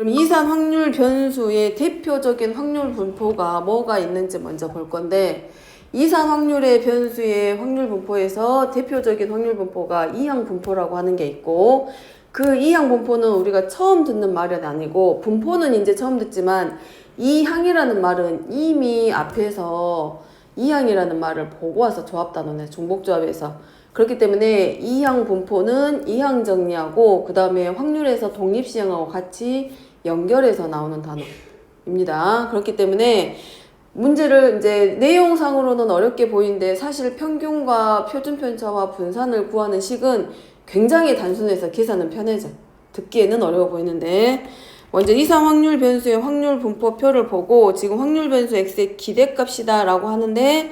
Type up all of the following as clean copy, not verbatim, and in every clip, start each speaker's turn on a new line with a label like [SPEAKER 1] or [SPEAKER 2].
[SPEAKER 1] 그럼 이산 확률 변수의 대표적인 확률 분포가 뭐가 있는지 먼저 볼 건데, 이산 확률의 변수의 확률 분포에서 대표적인 확률 분포가 이항 분포라고 하는 게 있고, 그 이항 분포는 우리가 처음 듣는 말은 아니고, 분포는 이제 처음 듣지만 이항이라는 말은 이미 앞에서 이항이라는 말을 보고 와서 조합단원에 중복조합에서, 그렇기 때문에 이항 분포는 이항 정리하고 그 다음에 확률에서 독립시항하고 같이 연결해서 나오는 단어입니다. 그렇기 때문에 문제를 이제 내용상으로는 어렵게 보이는데, 사실 평균과 표준편차와 분산을 구하는 식은 굉장히 단순해서 계산은 편해져. 듣기에는 어려워 보이는데, 먼저 이상 확률 변수의 확률 분포표를 보고, 지금 확률 변수 x의 기대값이다 라고 하는데,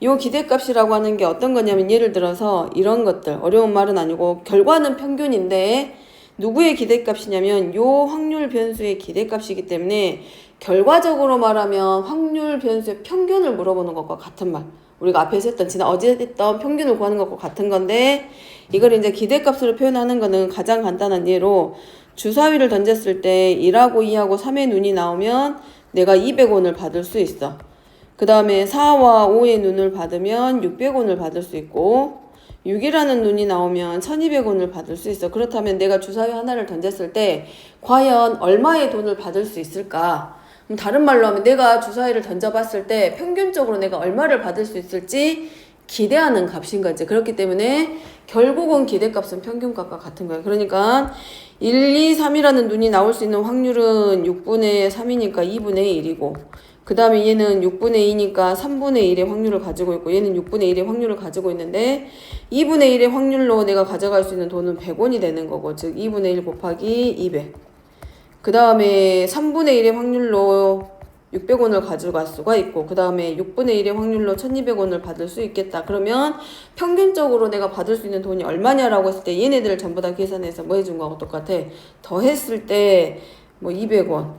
[SPEAKER 1] 요 기대값이라고 하는 게 어떤 거냐면, 예를 들어서 이런 것들, 어려운 말은 아니고 결과는 평균인데 누구의 기대값이냐면 요 확률 변수의 기대값이기 때문에, 결과적으로 말하면 확률 변수의 평균을 물어보는 것과 같은 말, 우리가 앞에서 했던 어제 했던 평균을 구하는 것과 같은 건데, 이걸 이제 기대값으로 표현하는 거는 가장 간단한 예로, 주사위를 던졌을 때 1하고 2하고 3의 눈이 나오면 내가 200원을 받을 수 있어. 그 다음에 4와 5의 눈을 받으면 600원을 받을 수 있고, 6이라는 눈이 나오면 1200원을 받을 수 있어. 그렇다면 내가 주사위 하나를 던졌을 때 과연 얼마의 돈을 받을 수 있을까? 그럼 다른 말로 하면 내가 주사위를 던져봤을 때 평균적으로 내가 얼마를 받을 수 있을지 기대하는 값인 거지. 그렇기 때문에 결국은 기대값은 평균값과 같은 거예요. 그러니까 1, 2, 3이라는 눈이 나올 수 있는 확률은 6분의 3이니까 2분의 1이고, 그 다음에 얘는 6분의 2니까 3분의 1의 확률을 가지고 있고, 얘는 6분의 1의 확률을 가지고 있는데, 2분의 1의 확률로 내가 가져갈 수 있는 돈은 100원이 되는 거고, 즉 2분의 1 곱하기 200. 그 다음에 3분의 1의 확률로 600원을 가져갈 수가 있고, 그 다음에 6분의 1의 확률로 1200원을 받을 수 있겠다. 그러면 평균적으로 내가 받을 수 있는 돈이 얼마냐라고 했을 때 얘네들을 전부 다 계산해서 뭐 해준 거하고 똑같아. 더했을 때 뭐 200원,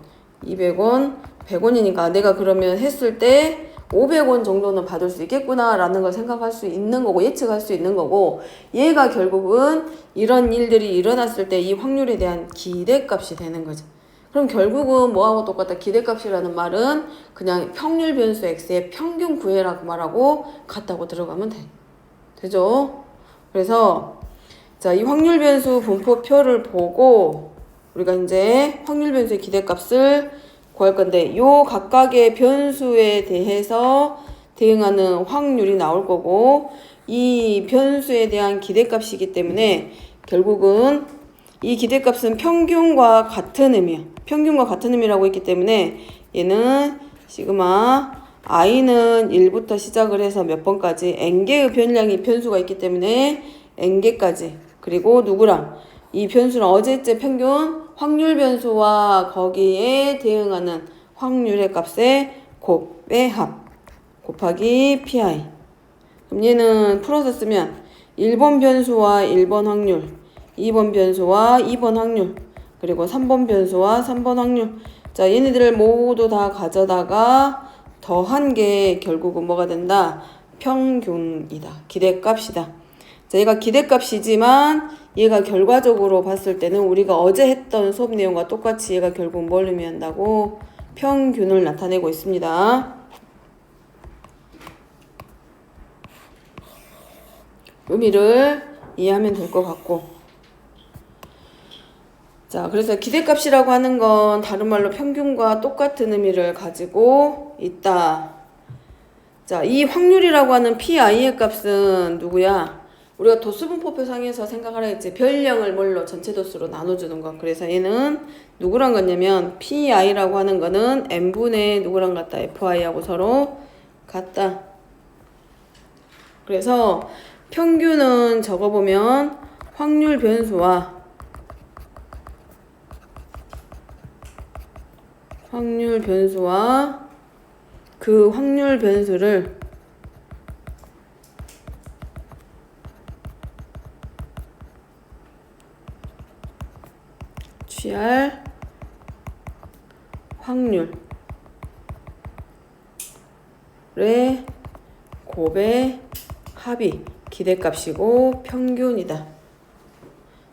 [SPEAKER 1] 100원이니까 내가 그러면 했을 때 500원 정도는 받을 수 있겠구나 라는 걸 생각할 수 있는 거고, 예측할 수 있는 거고, 얘가 결국은 이런 일들이 일어났을 때 이 확률에 대한 기대값이 되는 거죠. 그럼 결국은 뭐하고 똑같다? 기대값이라는 말은 그냥 확률 변수 x의 평균 구해라고 말하고 같다고 들어가면 돼. 되죠? 그래서 자, 이 확률 변수 분포표를 보고 우리가 이제 확률 변수의 기대값을 구할 건데, 요 각각의 변수에 대해서 대응하는 확률이 나올 거고, 이 변수에 대한 기대값이기 때문에 결국은 이 기대값은 평균과 같은 의미야. 평균과 같은 의미라고 했기 때문에 얘는 시그마 i는 1부터 시작을 해서 몇 번까지 n개의 변량이 변수가 있기 때문에 n개까지, 그리고 누구랑 이 변수는 어제째 평균 확률 변수와 거기에 대응하는 확률의 값의 곱의 합 곱하기 pi. 그럼 얘는 풀어서 쓰면 1번 변수와 1번 확률, 2번 변수와 2번 확률, 그리고 3번 변수와 3번 확률. 자, 얘네들을 모두 다 가져다가 더한 게 결국은 뭐가 된다? 평균이다. 기대값이다. 자, 얘가 기대값이지만 얘가 결과적으로 봤을 때는 우리가 어제 했던 수업 내용과 똑같이 얘가 결국 뭘 의미한다고? 평균을 나타내고 있습니다. 의미를 이해하면 될 것 같고, 자, 그래서 기대값이라고 하는 건 다른 말로 평균과 똑같은 의미를 가지고 있다. 자, 이 확률이라고 하는 pi의 값은 누구야? 우리가 도수분포표상에서 생각하라 했지. 별량을 뭘로? 전체 도수로 나눠주는 거. 그래서 얘는 누구랑 같냐면 pi라고 하는 거는 n분의 누구랑 같다? fi하고 서로 같다. 그래서 평균은 적어보면 확률 변수와 그 확률 변수를 취할 확률의 곱의 합이 기대값이고 평균이다.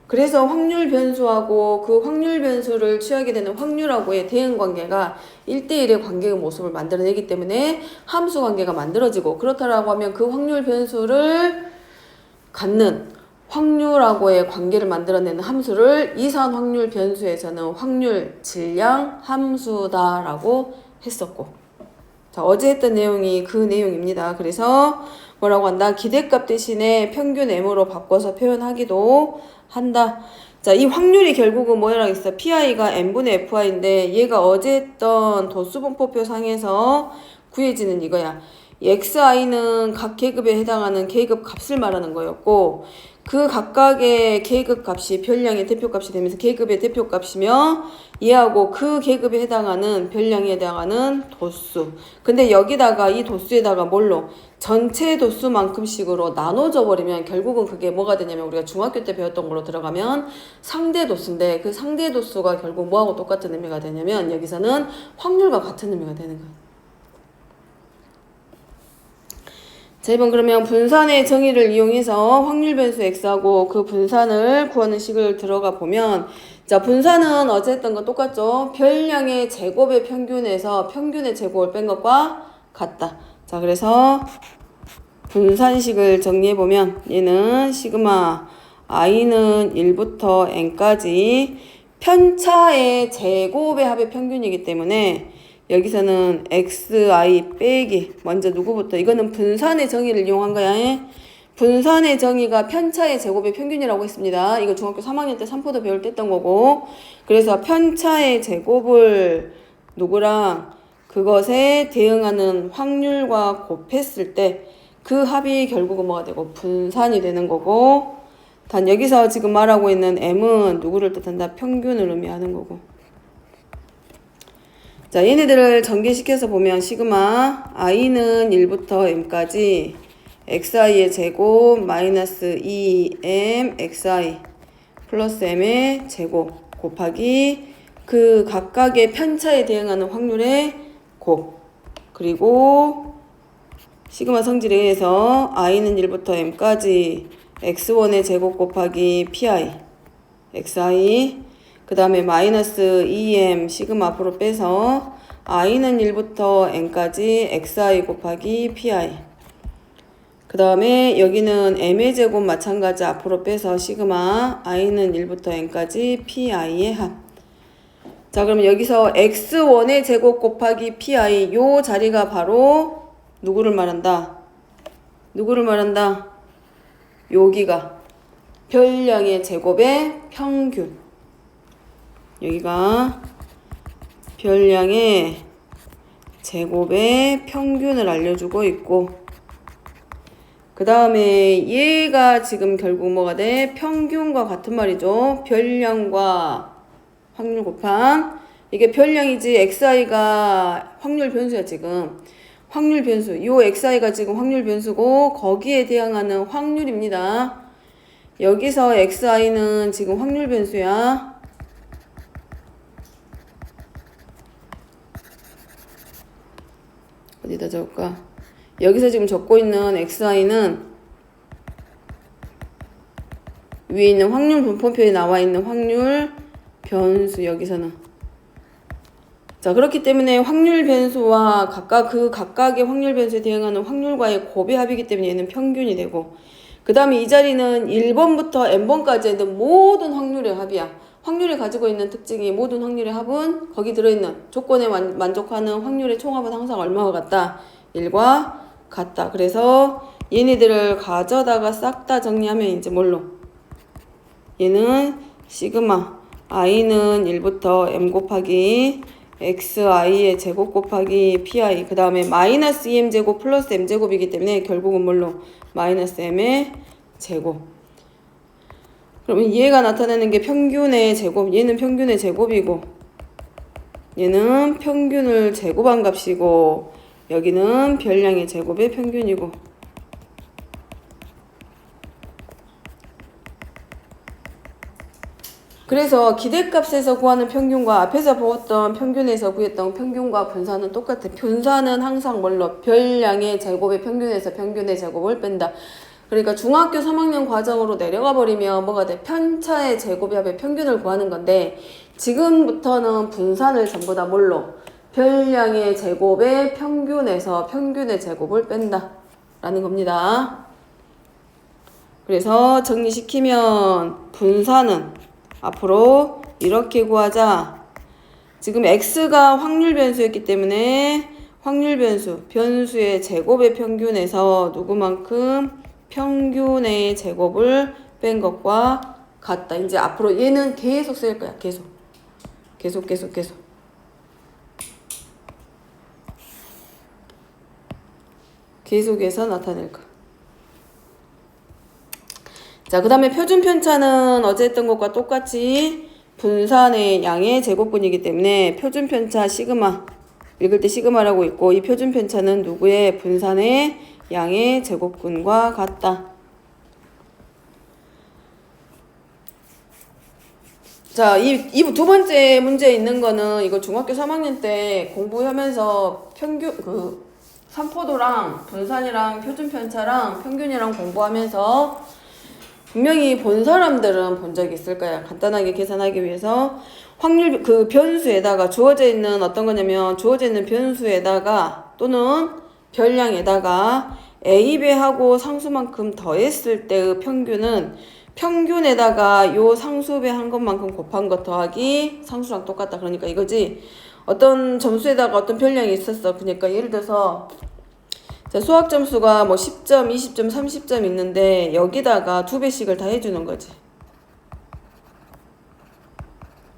[SPEAKER 1] 그래서 확률 변수하고 그 확률 변수를 취하게 되는 확률하고의 대응 관계가 1대1의 관계의 모습을 만들어내기 때문에 함수 관계가 만들어지고, 그렇다라고 하면 그 확률 변수를 갖는 확률하고의 관계를 만들어내는 함수를 이산 확률 변수에서는 확률 질량 함수다라고 했었고, 자, 어제 했던 내용이 그 내용입니다. 그래서 뭐라고 한다? 기대값 대신에 평균 m으로 바꿔서 표현하기도 한다. 자, 이 확률이 결국은 뭐라고 했어? pi가 n분의 fi인데 얘가 어제 했던 도수분포표 상에서 구해지는 이거야. xi는 각 계급에 해당하는 계급 값을 말하는 거였고, 그 각각의 계급 값이 별량의 대표값이 되면서 계급의 대표값이며, 얘하고 그 계급에 해당하는 별량에 해당하는 도수. 근데 여기다가 이 도수에다가 뭘로? 전체 도수만큼씩으로 나눠져 버리면 결국은 그게 뭐가 되냐면, 우리가 중학교 때 배웠던 걸로 들어가면 상대 도수인데, 그 상대 도수가 결국 뭐하고 똑같은 의미가 되냐면 여기서는 확률과 같은 의미가 되는 거야. 자, 이번 그러면 분산의 정의를 이용해서 확률 변수 x하고 그 분산을 구하는 식을 들어가 보면, 자, 분산은 어제 했던 거 똑같죠? 별량의 제곱의 평균에서 평균의 제곱을 뺀 것과 같다. 자, 그래서 분산식을 정리해 보면 얘는 시그마 i는 1부터 n까지 편차의 제곱의 합의 평균이기 때문에 여기서는 xi 빼기 먼저 누구부터, 이거는 분산의 정의를 이용한 거야. 분산의 정의가 편차의 제곱의 평균이라고 했습니다. 이거 중학교 3학년 때 3포도 배울 때 했던 거고, 그래서 편차의 제곱을 누구랑 그것에 대응하는 확률과 곱했을 때 그 합이 결국은 뭐가 되고 분산이 되는 거고, 단 여기서 지금 말하고 있는 m은 누구를 뜻한다? 평균을 의미하는 거고. 자, 얘네들을 전개시켜서 보면 시그마 i는 1부터 m까지 xi의 제곱 마이너스 2m xi 플러스 m의 제곱 곱하기 그 각각의 편차에 대응하는 확률의 곱, 그리고 시그마 성질에 의해서 i는 1부터 m까지 x1의 제곱 곱하기 pi xi, 그 다음에 마이너스 2m 시그마 앞으로 빼서 i는 1부터 n까지 xi 곱하기 pi, 그 다음에 여기는 m의 제곱 마찬가지 앞으로 빼서 시그마 i는 1부터 n까지 pi의 합. 자, 그러면 여기서 x1의 제곱 곱하기 pi, 요 자리가 바로 누구를 말한다? 누구를 말한다? 여기가 별량의 제곱의 평균, 여기가 별량의 제곱의 평균을 알려주고 있고, 그 다음에 얘가 지금 결국 뭐가 돼? 평균과 같은 말이죠. 별량과 확률 곱함. 이게 별량이지 xi가 확률 변수야. 지금 확률 변수, 요 xi가 지금 확률 변수고 거기에 대항하는 확률입니다. 여기서 xi는 지금 확률 변수야. 어디다 적을까? 여기서 지금 적고 있는 xi는 위에 있는 확률 분포표에 나와 있는 확률 변수, 여기서는. 자, 그렇기 때문에 확률 변수와 각각 그 각각의 확률 변수에 대응하는 확률과의 곱의 합이기 때문에 얘는 평균이 되고, 그 다음에 이 자리는 1번부터 n번까지 있는 모든 확률의 합이야. 확률이 가지고 있는 특징이 모든 확률의 합은 거기 들어있는 조건에 만족하는 확률의 총합은 항상 얼마와 같다? 1과 같다. 그래서 얘네들을 가져다가 싹 다 정리하면 이제 뭘로? 얘는 시그마 i는 1부터 m 곱하기 xi의 제곱 곱하기 pi, 그 다음에 마이너스 2m 제곱 플러스 m 제곱이기 때문에 결국은 뭘로? 마이너스 m의 제곱. 그러면 얘가 나타내는 게 평균의 제곱, 얘는 평균의 제곱이고 얘는 평균을 제곱한 값이고 여기는 별량의 제곱의 평균이고, 그래서 기대값에서 구하는 평균과 앞에서 보았던 평균에서 구했던 평균과 분산은 똑같아. 분산은 항상 뭘로? 별량의 제곱의 평균에서 평균의 제곱을 뺀다. 그러니까 중학교 3학년 과정으로 내려가 버리면 뭐가 돼? 편차의 제곱의 합의 평균을 구하는 건데 지금부터는 분산을 전부 다 뭘로? 별량의 제곱의 평균에서 평균의 제곱을 뺀다 라는 겁니다. 그래서 정리시키면 분산은 앞으로 이렇게 구하자. 지금 x가 확률 변수였기 때문에 확률 변수, 변수의 제곱의 평균에서 누구만큼 평균의 제곱을 뺀 것과 같다. 이제 앞으로 얘는 계속 쓸 거야. 계속. 계속해서 나타낼 거야. 자, 그 다음에 표준 편차는 어제 했던 것과 똑같이 분산의 양의 제곱분이기 때문에 표준 편차 시그마, 읽을 때 시그마라고 있고 이 표준 편차는 누구의 분산의 양의 제곱분과 같다. 자, 이 두 번째 문제에 있는 거는 이거 중학교 3학년 때 공부하면서 평균, 산포도랑 분산이랑 표준 편차랑 평균이랑 공부하면서 분명히 본 사람들은 본 적이 있을 거야. 간단하게 계산하기 위해서 확률 변수에다가 주어져 있는 어떤 거냐면 주어져 있는 변수에다가 또는 별량에다가 A배하고 상수만큼 더했을 때의 평균은 평균에다가 요 상수배 한 것만큼 곱한 것 더하기 상수랑 똑같다. 그러니까 이거지. 어떤 점수에다가 어떤 별량이 있었어. 그러니까 예를 들어서 자, 수학 점수가 뭐 10점, 20점, 30점 있는데 여기다가 2배씩을 다 해주는 거지.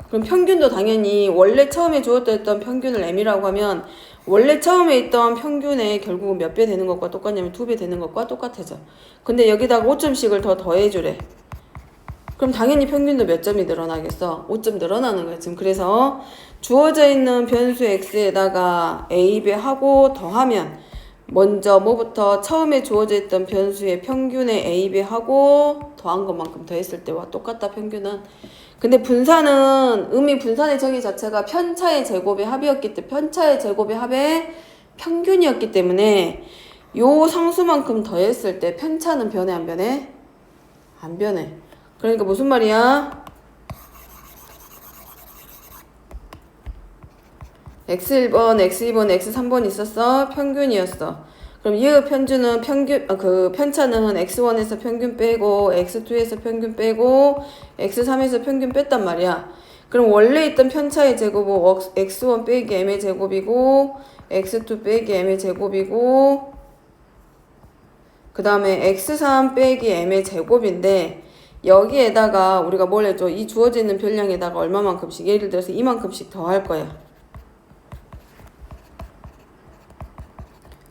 [SPEAKER 1] 그럼 평균도 당연히 원래 처음에 주었던 평균을 M이라고 하면 원래 처음에 있던 평균에 결국은 몇 배 되는 것과 똑같냐면 2배 되는 것과 똑같아져. 근데 여기다가 5점씩을 더 더해주래. 그럼 당연히 평균도 몇 점이 늘어나겠어? 5점 늘어나는 거야. 지금 그래서 주어져 있는 변수 x에다가 a배 하고 더하면 먼저 뭐부터 처음에 주어져 있던 변수의 평균에 a배 하고 더한 것만큼 더했을 때와 똑같다 평균은. 근데 분산은 의미 분산의 정의 자체가 편차의 제곱의 합이었기 때문에 편차의 제곱의 합의 평균이었기 때문에 요 상수만큼 더했을 때 편차는 변해 안 변해? 안 변해. 그러니까 무슨 말이야? x1번, x2번, x3번 있었어. 평균이었어. 그럼 얘의 편차는 x1에서 평균 빼고 x2에서 평균 빼고 x3에서 평균 뺐단 말이야. 그럼 원래 있던 편차의 제곱은 x1 빼기 m의 제곱이고 x2 빼기 m의 제곱이고 그 다음에 x3 빼기 m의 제곱인데 여기에다가 우리가 뭘 해줘? 이 주어져 있는 별량에다가 얼마만큼씩 예를 들어서 이만큼씩 더 할 거야.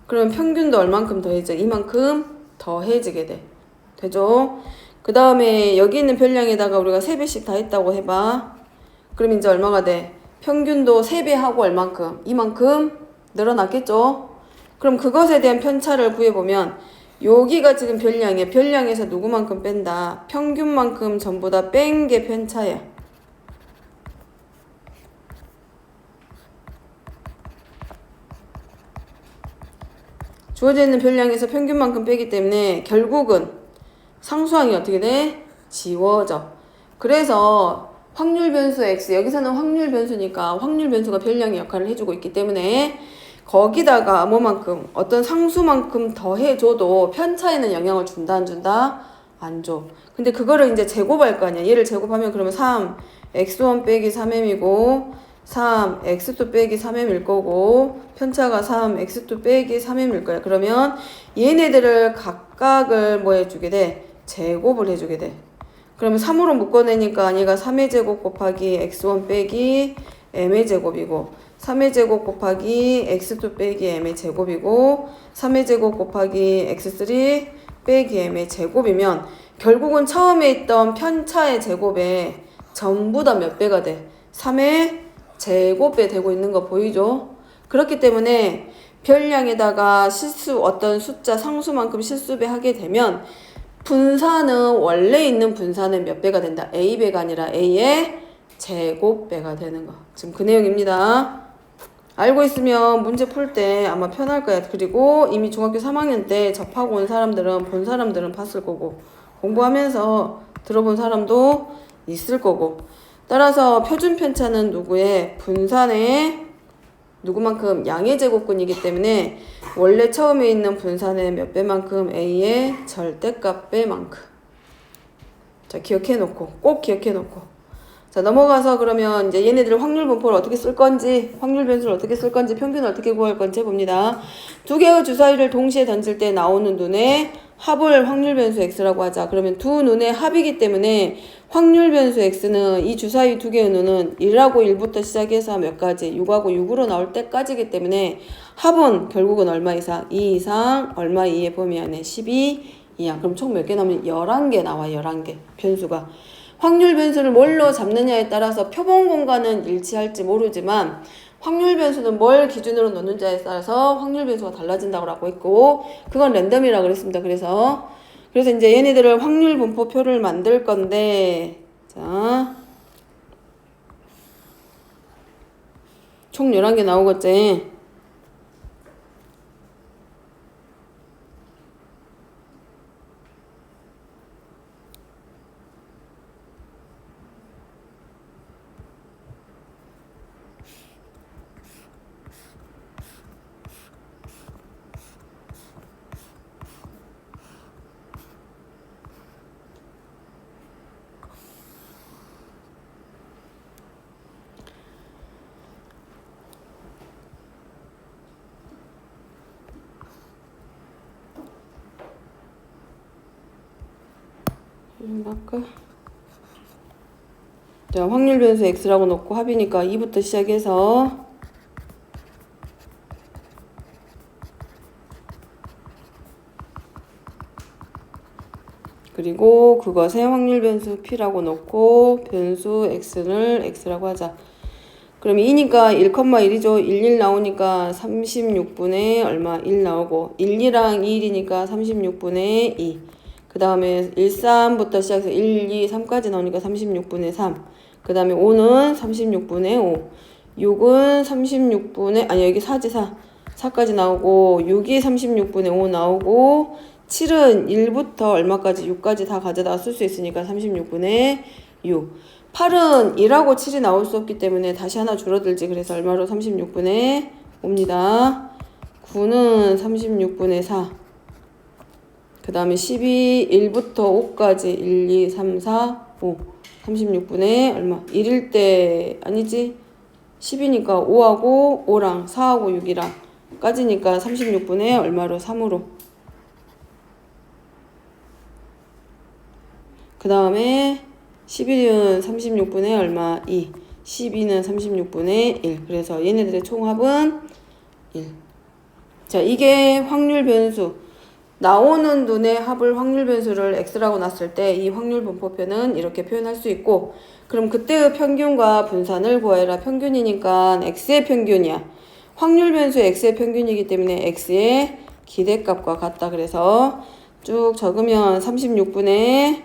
[SPEAKER 1] 그러면 평균도 얼만큼 더해져? 이만큼 더해지게 돼. 되죠? 그 다음에 여기 있는 별량에다가 우리가 3배씩 다 했다고 해봐. 그럼 이제 얼마가 돼? 평균도 3배 하고 얼만큼? 이만큼 늘어났겠죠? 그럼 그것에 대한 편차를 구해보면 여기가 지금 별량이야. 별량에서 누구만큼 뺀다? 평균만큼 전부 다 뺀 게 편차야. 주어져 있는 별량에서 평균만큼 빼기 때문에 결국은 상수항이 어떻게 돼? 지워져. 그래서 확률 변수 x, 여기서는 확률 변수니까 확률 변수가 별량의 역할을 해주고 있기 때문에 거기다가 뭐만큼 어떤 상수만큼 더해줘도 편차에는 영향을 준다 안 준다? 안 줘. 근데 그거를 이제 제곱할 거 아니야. 얘를 제곱하면 그러면 3 x1 빼기 3m이고 3 x2 빼기 3m일 거고 편차가 3 x2 빼기 3m일 거야. 그러면 얘네들을 각각을 뭐 해주게 돼? 제곱을 해주게 돼. 그러면 3으로 묶어내니까 얘가 3의 제곱 곱하기 x1 빼기 m의 제곱이고 3의 제곱 곱하기 x2 빼기 m의 제곱이고 3의 제곱 곱하기 x3 빼기 m의 제곱이면 결국은 처음에 있던 편차의 제곱에 전부 다 몇 배가 돼? 3의 제곱배 되고 있는 거 보이죠? 그렇기 때문에 별량에다가 어떤 숫자 상수만큼 실수배 하게 되면 분산은 원래 있는 분산은 몇 배가 된다? A배가 아니라 A의 제곱배가 되는 거. 지금 그 내용입니다. 알고 있으면 문제 풀 때 아마 편할 거야. 그리고 이미 중학교 3학년 때 접하고 온 사람들은 본 사람들은 봤을 거고 공부하면서 들어본 사람도 있을 거고 따라서 표준 편차는 누구의 분산의 누구만큼 양의 제곱근이기 때문에 원래 처음에 있는 분산의 몇 배만큼 A의 절대값 배만큼. 자, 꼭 기억해 놓고. 자, 넘어가서 그러면 이제 얘네들 확률 분포를 어떻게 쓸 건지, 확률 변수를 어떻게 쓸 건지, 평균을 어떻게 구할 건지 해봅니다. 두 개의 주사위를 동시에 던질 때 나오는 눈의 합을 확률 변수 x라고 하자. 그러면 두 눈의 합이기 때문에 확률 변수 x는 이 주사위 두 개의 눈은 1하고 1부터 시작해서 몇 가지, 6하고 6으로 나올 때까지기 때문에 합은 결국은 얼마 이상? 2 이상, 얼마 2의 범위 안에 12 이하. 그럼 총 몇 개 나오면 11개 나와, 11개. 변수가. 확률 변수를 뭘로 잡느냐에 따라서 표본 공간은 일치할지 모르지만 확률 변수는 뭘 기준으로 놓는지에 따라서 확률 변수가 달라진다고 하고 있고 그건 랜덤이라고 그랬습니다. 그래서 이제 얘네들을 확률 분포표를 만들 건데 자 총 11개 나오겠지. 할까? 자, 확률 변수 x라고 놓고 합이니까 2부터 시작해서 그리고 그것의 확률 변수 p라고 놓고 변수 x를 x라고 하자. 그럼 2니까 1,1이죠. 11 나오니까 36분의 얼마 1 나오고 12랑 21이니까 36분의 2. 그 다음에 1, 3부터 시작해서 1, 2, 3까지 나오니까 36분의 3. 그 다음에 5는 36분의 5. 6은 36분의 아니 여기 4지 4. 4까지 나오고 6이 36분의 5 나오고 7은 1부터 얼마까지 6까지 다 가져다 쓸 수 있으니까 36분의 6. 8은 1하고 7이 나올 수 없기 때문에 다시 하나 줄어들지. 그래서 얼마로 36분의 5입니다. 9는 36분의 4. 그 다음에 12, 1부터 5까지 1, 2, 3, 4, 5. 36분의 얼마? 1일 때 아니지? 10이니까 5하고 5랑 4하고 6이랑 까지니까 36분의 얼마로? 3으로. 그 다음에 11은 36분의 얼마? 2. 12는 36분의 1. 그래서 얘네들의 총합은 1. 자, 이게 확률 변수. 나오는 눈의 합을 확률 변수를 x라고 놨을 때 이 확률 분포표는 이렇게 표현할 수 있고 그럼 그때의 평균과 분산을 구해라. 평균이니까 x의 평균이야. 확률 변수의 x의 평균이기 때문에 x의 기대값과 같다. 그래서 쭉 적으면 36분의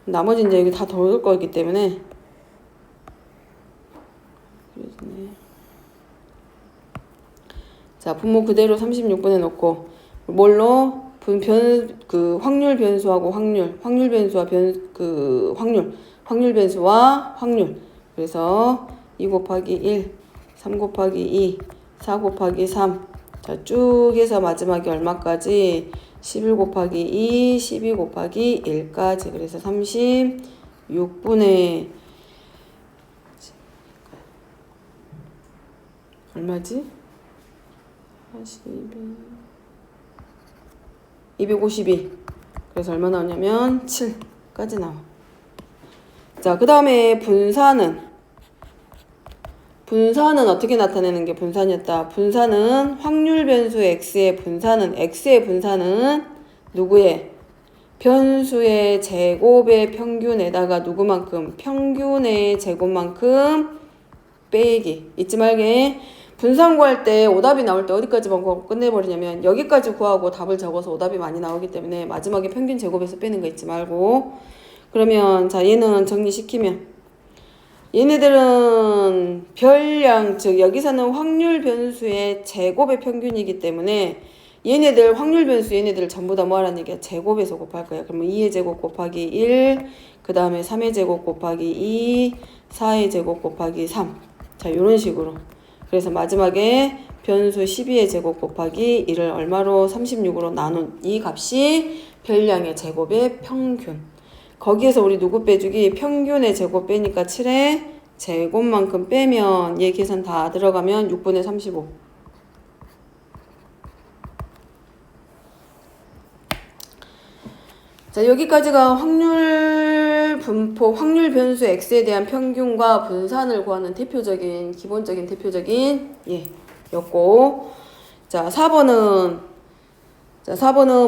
[SPEAKER 1] 나머지 이제 여기 다 더울 거기 때문에 자 분모 그대로 36분에 넣고 뭘로 확률 변수하고 확률 변수와 확률 변수와 확률 그래서 2 곱하기 1 3 곱하기 2 4 곱하기 3 자 쭉 해서 마지막에 얼마까지 11 곱하기 2 12 곱하기 1까지 그래서 36분의 얼마지? 252 그래서 얼마 나오냐면 7까지 나와. 자 그 다음에 분산은 어떻게 나타내는 게 분산이었다. 분산은 확률 변수 x의 분산은 누구의? 변수의 제곱의 평균에다가 누구만큼? 평균의 제곱만큼 빼기. 잊지 말게. 분산 구할 때 오답이 나올 때 어디까지만 구하고 끝내버리냐면 여기까지 구하고 답을 적어서 오답이 많이 나오기 때문에 마지막에 평균 제곱에서 빼는 거 잊지 말고. 그러면 자 얘는 정리시키면 얘네들은 별량, 즉 여기서는 확률 변수의 제곱의 평균이기 때문에 얘네들 확률 변수 얘네들 전부 다 뭐하라는 얘기야? 제곱에서 곱할 거야. 그러면 2의 제곱 곱하기 1, 그 다음에 3의 제곱 곱하기 2, 4의 제곱 곱하기 3. 자, 이런 식으로. 그래서 마지막에 변수 12의 제곱 곱하기 1을 얼마로? 36으로 나눈 이 값이 별량의 제곱의 평균. 거기에서 우리 누구 빼주기? 평균의 제곱 빼니까 7의 제곱만큼 빼면 얘 계산 다 들어가면 6분의 35. 자, 여기까지가 확률 분포, 확률 변수 x에 대한 평균과 분산을 구하는 대표적인, 기본적인 대표적인 였고. 자, 4번은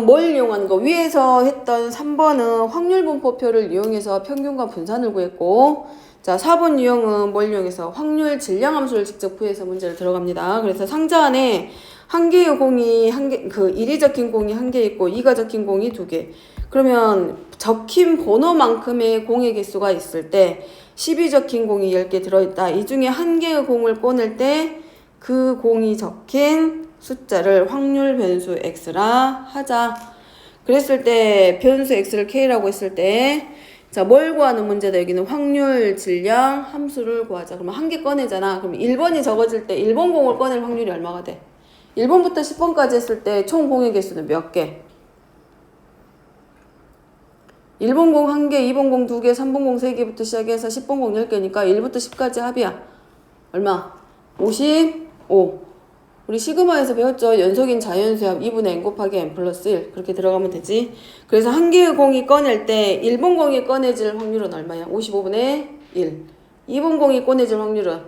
[SPEAKER 1] 뭘 이용하는 거? 위에서 했던 3번은 확률 분포표를 이용해서 평균과 분산을 구했고, 자, 4번 유형은 뭘 이용해서 확률 질량 함수를 직접 구해서 문제를 들어갑니다. 그래서 상자 안에 한 개의 공이 그 1이 적힌 공이 한 개 있고 2가 적힌 공이 2개. 그러면 적힌 번호만큼의 공의 개수가 있을 때 10이 적힌 공이 10개 들어있다. 이 중에 한 개의 공을 꺼낼 때 그 공이 적힌 숫자를 확률 변수 x라 하자. 그랬을 때 변수 x를 k라고 했을 때 자, 뭘 구하는 문제다. 여기는 확률 질량 함수를 구하자. 그러면 한 개 꺼내잖아. 그럼 1번이 적어질 때 1번 공을 꺼낼 확률이 얼마가 돼? 1번부터 10번까지 했을 때 총 공의 개수는 몇 개? 1번 공 1개, 2번 공 2개, 3번 공 3개부터 시작해서 10번 공 10개니까 1부터 10까지 합이야. 얼마? 55. 우리 시그마에서 배웠죠? 연속인 자연수합 2분의 n 곱하기 n 플러스 1. 그렇게 들어가면 되지. 그래서 한 개의 공이 꺼낼 때 1번 공이 꺼내질 확률은 얼마야? 55분의 1. 2번 공이 꺼내질 확률은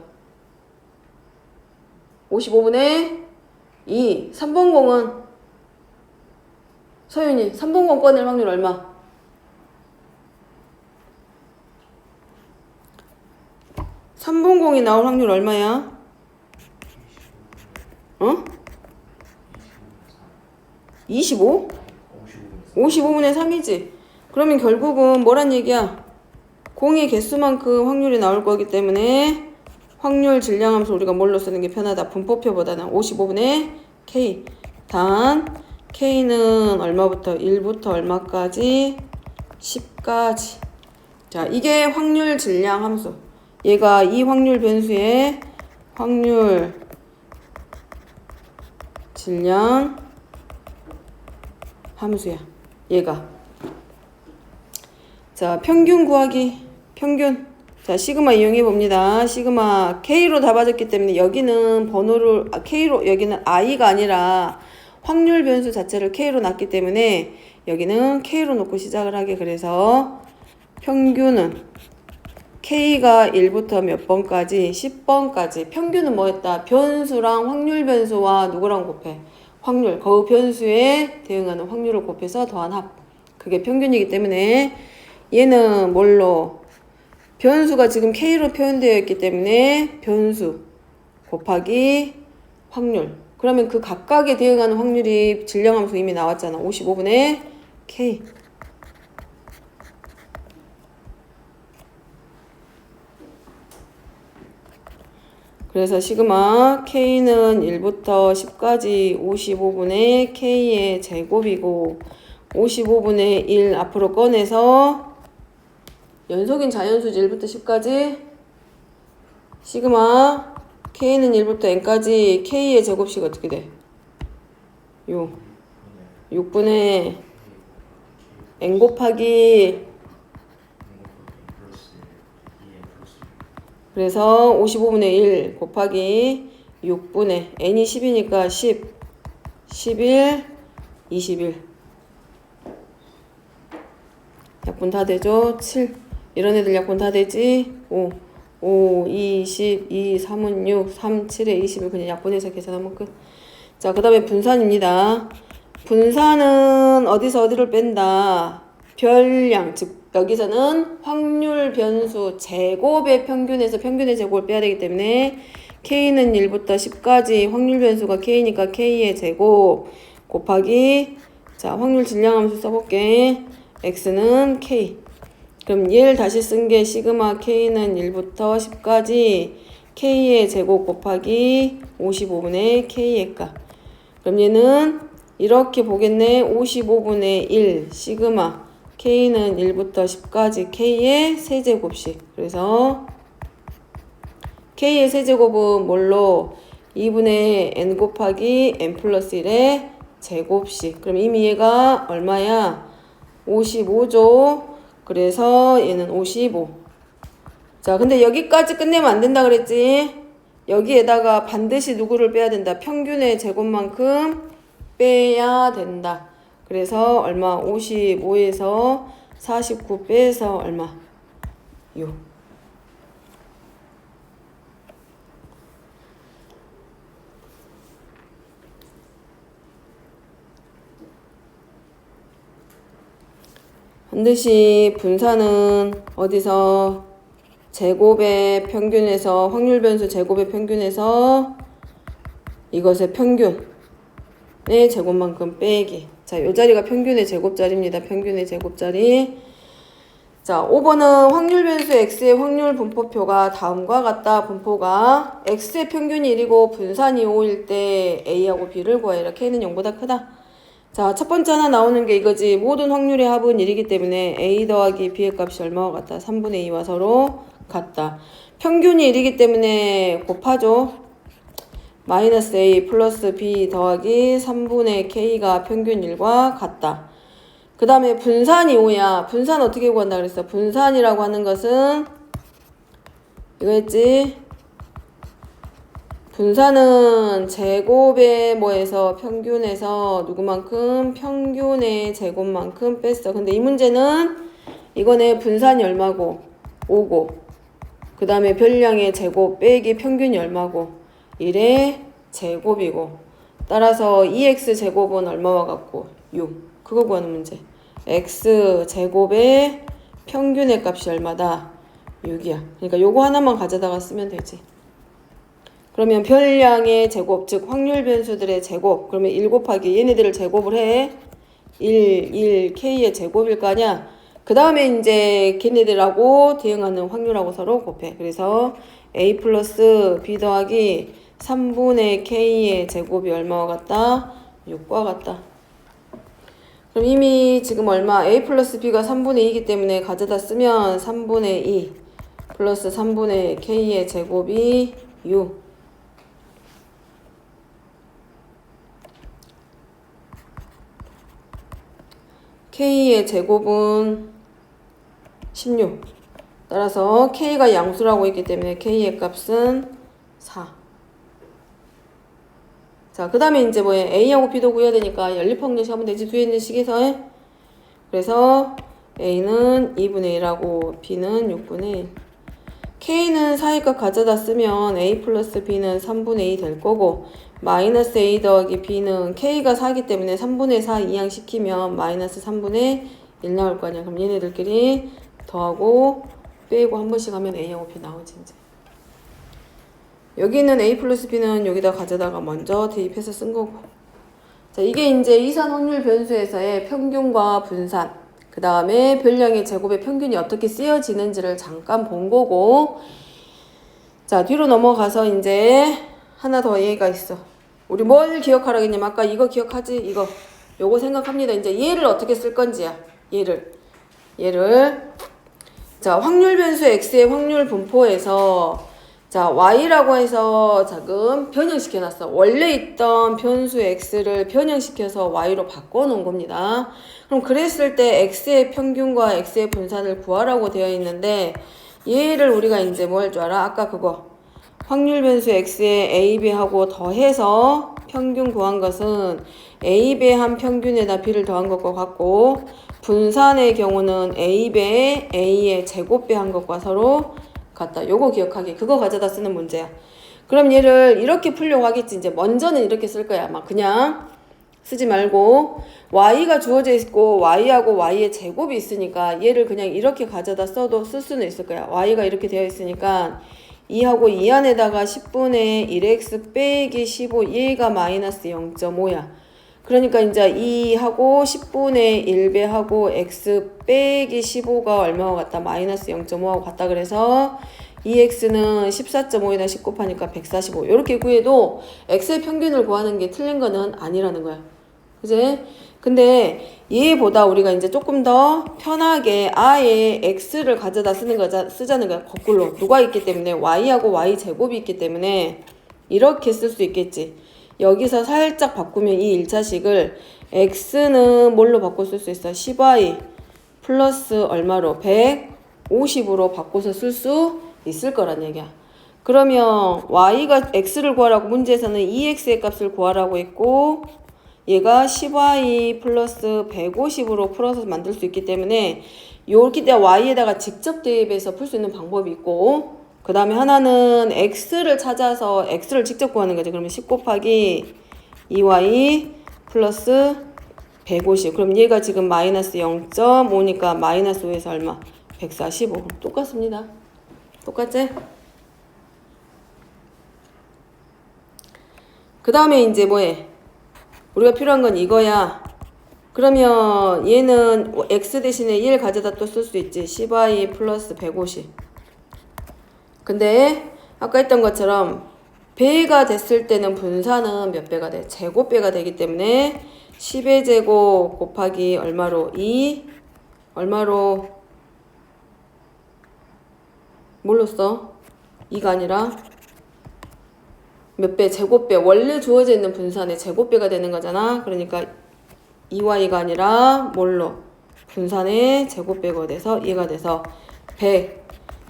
[SPEAKER 1] 55분의 2. 3번 공은 서윤이 3번 공 꺼낼 확률 얼마? 3번 공이 나올 확률 얼마야? 25? 55분의 3이지. 그러면 결국은 뭐란 얘기야? 공의 개수만큼 확률이 나올 거기 때문에 확률 질량함수 우리가 뭘로 쓰는 게 편하다? 분포표보다는 55분의 k. 단 k는 얼마부터? 1부터 얼마까지? 10까지. 자, 이게 확률 질량 함수. 얘가 이 확률 변수의 확률 질량 함수야. 얘가. 자, 평균 구하기. 평균. 자, 시그마 이용해 봅니다. 시그마 K로 다 봐줬기 때문에 여기는 번호를 K로 여기는 I가 아니라 확률 변수 자체를 K로 놨기 때문에 여기는 K로 놓고 시작을 하게. 그래서 평균은 K가 1부터 몇 번까지? 10번까지. 평균은 뭐였다? 변수랑 확률 변수와 누구랑 곱해? 확률. 그 변수에 대응하는 확률을 곱해서 더한 합. 그게 평균이기 때문에 얘는 뭘로? 변수가 지금 K로 표현되어 있기 때문에 변수 곱하기 확률. 그러면 그 각각에 대응하는 확률이 질량함수 이미 나왔잖아. 55분의 K. 그래서 시그마 K는 1부터 10까지 55분의 K의 제곱이고 55분의 1 앞으로 꺼내서 연속인 자연수지 1부터 10까지 시그마 K는 1부터 N까지 K의 제곱식 어떻게 돼? 6분의 N 곱하기 그래서 55분의 1 곱하기 6분의 n이 10이니까 10, 11, 21 약분 다 되죠? 7 이런 애들 약분 다 되지? 5, 2, 10, 2, 3은 6, 3, 7에 20을 그냥 약분해서 계산하면 끝. 자, 그 다음에 분산입니다. 분산은 어디서 어디를 뺀다? 별량, 즉 여기서는 확률 변수 제곱의 평균에서 평균의 제곱을 빼야 되기 때문에 K는 1부터 10까지 확률 변수가 K니까 K의 제곱 곱하기 자 확률 질량함수 써볼게. X는 K. 그럼 얘를 다시 쓴 게 시그마 k는 1부터 10까지 k의 제곱 곱하기 55분의 k의 값. 그럼 얘는 이렇게 보겠네. 55분의 1 시그마 k는 1부터 10까지 k의 세제곱씩. 그래서 k의 세제곱은 뭘로? 2분의 n 곱하기 n 플러스 1의 제곱씩. 그럼 이미 얘가 얼마야? 55죠. 그래서 얘는 55. 자, 근데 여기까지 끝내면 안 된다 그랬지? 여기에다가 반드시 누구를 빼야 된다? 평균의 제곱만큼 빼야 된다. 그래서 얼마? 55에서 49 빼서 얼마? 6. 반드시 분산은 어디서? 제곱의 평균에서 확률 변수 제곱의 평균에서 이것의 평균의 제곱만큼 빼기. 자, 요 자리가 평균의 제곱자리입니다. 평균의 제곱자리. 자, 5번은 확률 변수 x의 확률 분포표가 다음과 같다. 분포가 x의 평균이 1이고 분산이 5일 때 a하고 b를 구하여라. k는 0보다 크다. 자, 첫 번째 하나 나오는 게 이거지. 모든 확률의 합은 1이기 때문에 a 더하기 b의 값이 얼마와 같다? 3분의 2와 서로 같다. 평균이 1이기 때문에 곱하죠. 마이너스 a 플러스 b 더하기 3분의 k가 평균 1과 같다. 그 다음에 분산이 5야. 분산 어떻게 구한다 그랬어? 분산이라고 하는 것은 이거였지. 분산은 제곱의 뭐에서 평균에서 누구만큼? 평균의 제곱만큼 뺐어. 근데 이 문제는 이거네. 분산이 얼마고? 5고 그 다음에 별량의 제곱 빼기 평균이 얼마고? 1의 제곱이고 따라서 2x 제곱은 얼마와 같고? 6. 그거 구하는 문제. x 제곱의 평균의 값이 얼마다? 6이야. 그러니까 요거 하나만 가져다가 쓰면 되지. 그러면 별량의 제곱, 즉 확률 변수들의 제곱. 그러면 1 곱하기 얘네들을 제곱을 해. 1, k의 제곱일 거 아니야. 그 다음에 이제 걔네들하고 대응하는 확률하고 서로 곱해. 그래서 a 플러스 b 더하기 3분의 k의 제곱이 얼마와 같다? 6과 같다. 그럼 이미 지금 얼마? a 플러스 b가 3분의 2이기 때문에 가져다 쓰면 3분의 2 플러스 3분의 k의 제곱이 6. k의 제곱은 16. 따라서 k가 양수라고 있기 때문에 k의 값은 4. 자, 그 다음에 이제 뭐예요? a하고 b도 구해야 되니까 연립확률식 하면 되지. 뒤에 있는 식에서. 그래서 a는 2분의 1하고 b는 6분의 1. k는 4값 가져다 쓰면 a 플러스 b는 3분의 2 될 거고 마이너스 a 더하기 b는 k가 4기 때문에 3분의 4 이항시키면 마이너스 3분의 1 나올 거 아니야. 그럼 얘네들끼리 더하고 빼고 한 번씩 하면 a하고 b 나오지 이제. 여기는 a 플러스 b는 여기다 가져다가 먼저 대입해서 쓴 거고. 자, 이게 이제 이산 확률 변수에서의 평균과 분산, 그 다음에 별량의 제곱의 평균이 어떻게 쓰여지는지를 잠깐 본 거고. 자, 뒤로 넘어가서 이제 하나 더 얘가 있어. 우리 뭘 기억하라겠냐면 아까 이거 기억하지? 이거. 요거 생각합니다. 이제 얘를 어떻게 쓸 건지야. 얘를. 자, 확률 변수 x의 확률 분포에서 자, y라고 해서 지금 변형시켜놨어. 원래 있던 변수 x를 변형시켜서 y로 바꿔놓은 겁니다. 그럼 그랬을 때 x의 평균과 x의 분산을 구하라고 되어 있는데 얘를 우리가 이제 뭐 할 줄 알아? 아까 그거. 확률 변수 x에 ab하고 더해서 평균 구한 것은 a배 한 평균에다 b를 더한 것과 같고 분산의 경우는 a배에 a의 제곱배 한 것과 서로 같다. 요거 기억하기. 그거 가져다 쓰는 문제야. 그럼 얘를 이렇게 풀려고 하겠지. 이제 먼저는 이렇게 쓸 거야. 막 그냥 쓰지 말고 y가 주어져 있고 y하고 y의 제곱이 있으니까 얘를 그냥 이렇게 가져다 써도 쓸 수는 있을 거야. y가 이렇게 되어 있으니까 2하고 2 안에다가 10분의 1x 빼기 15 얘가 마이너스 0.5야. 그러니까 이제 2하고 10분의 1배 하고 x 빼기 15가 얼마와 같다? 마이너스 0.5하고 같다. 그래서 2x는 14.5에다 10 곱하니까 145. 이렇게 구해도 x의 평균을 구하는 게 틀린 거는 아니라는 거야. 그지? 근데 얘보다 우리가 이제 조금 더 편하게 아예 x를 가져다 쓰자는 거야. 거꾸로. 누가 있기 때문에 y하고 y 제곱이 있기 때문에 이렇게 쓸 수 있겠지. 여기서 살짝 바꾸면 이 1차식을 x는 뭘로 바꿔 쓸 수 있어? 10y 플러스 얼마로? 150으로 바꿔서 쓸 수 있을 거란 얘기야. 그러면 y가 x를 구하라고 문제에서는 2x의 값을 구하라고 했고 얘가 10y 플러스 150으로 풀어서 만들 수 있기 때문에 요렇게 때 y에다가 직접 대입해서 풀 수 있는 방법이 있고 그 다음에 하나는 x를 찾아서 x를 직접 구하는 거지. 그러면 10 곱하기 2y 플러스 150. 그럼 얘가 지금 마이너스 0.5니까 마이너스 5에서 얼마? 145. 똑같습니다. 똑같지? 그 다음에 이제 뭐해? 우리가 필요한 건 이거야. 그러면 얘는 x 대신에 1 가져다 또 쓸 수 있지. 10y 플러스 150. 근데 아까 했던 것처럼 배가 됐을 때는 분산은 몇 배가 돼? 제곱배가 되기 때문에 10의 제곱 곱하기 얼마로? 2 얼마로? 뭘로 써? 2가 아니라 몇 배? 제곱배. 원래 주어져 있는 분산의 제곱배가 되는 거잖아. 그러니까 2y가 아니라 뭘로? 분산의 제곱배가 돼서 2가 돼서 100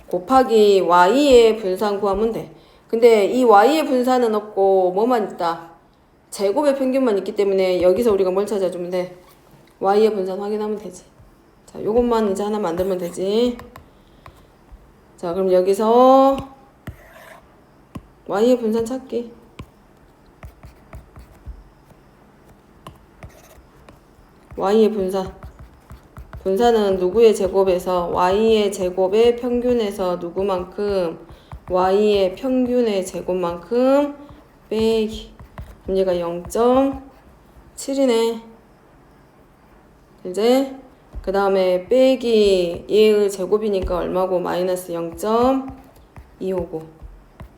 [SPEAKER 1] 곱하기 y의 분산 구하면 돼. 근데 이 y의 분산은 없고 뭐만 있다? 제곱의 평균만 있기 때문에 여기서 우리가 뭘 찾아주면 돼? y의 분산 확인하면 되지. 자, 요것만 이제 하나 만들면 되지. 자, 그럼 여기서 y의 분산 찾기. y의 분산. 분산은 누구의 제곱에서 y의 제곱의 평균에서 누구만큼 y의 평균의 제곱만큼 빼기. 그럼 얘가 0.7이네. 이제 그 다음에 빼기 얘의 제곱이니까 얼마고? 마이너스 0.255.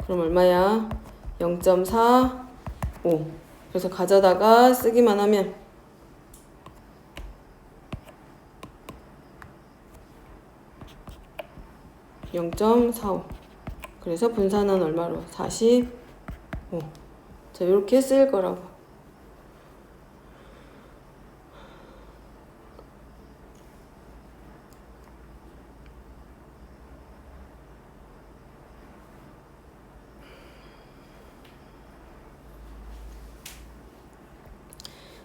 [SPEAKER 1] 그럼 얼마야? 0.45. 그래서 가져다가 쓰기만 하면 0.45. 그래서 분산은 얼마로? 45. 자, 이렇게 쓸 거라고.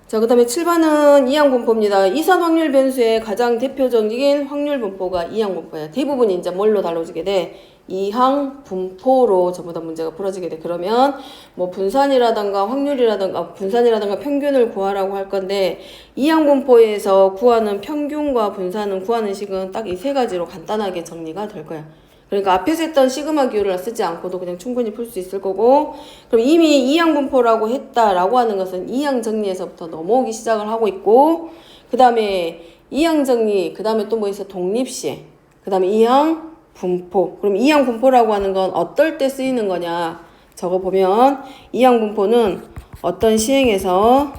[SPEAKER 1] 자, 그 다음에 7번은 이항분포입니다. 이산 확률 변수의 가장 대표적인 확률 분포가 이항분포야. 대부분이 이제 뭘로 다뤄지게 돼? 이항분포로 전부 다 문제가 풀어지게 돼. 그러면 뭐 분산이라던가 확률이라던가 분산이라던가 평균을 구하라고 할 건데 이항분포에서 구하는 평균과 분산은 구하는 식은 딱 이 세 가지로 간단하게 정리가 될 거야. 그러니까 앞에서 했던 시그마 기호를 쓰지 않고도 그냥 충분히 풀 수 있을 거고, 그럼 이미 이항분포라고 했다라고 하는 것은 이항 정리에서부터 넘어오기 시작을 하고 있고, 그 다음에 이항 정리, 그 다음에 또 뭐 있어? 독립시행, 그 다음에 이항분포. 그럼 이항분포라고 하는 건 어떨 때 쓰이는 거냐? 적어보면 이항분포는 어떤 시행에서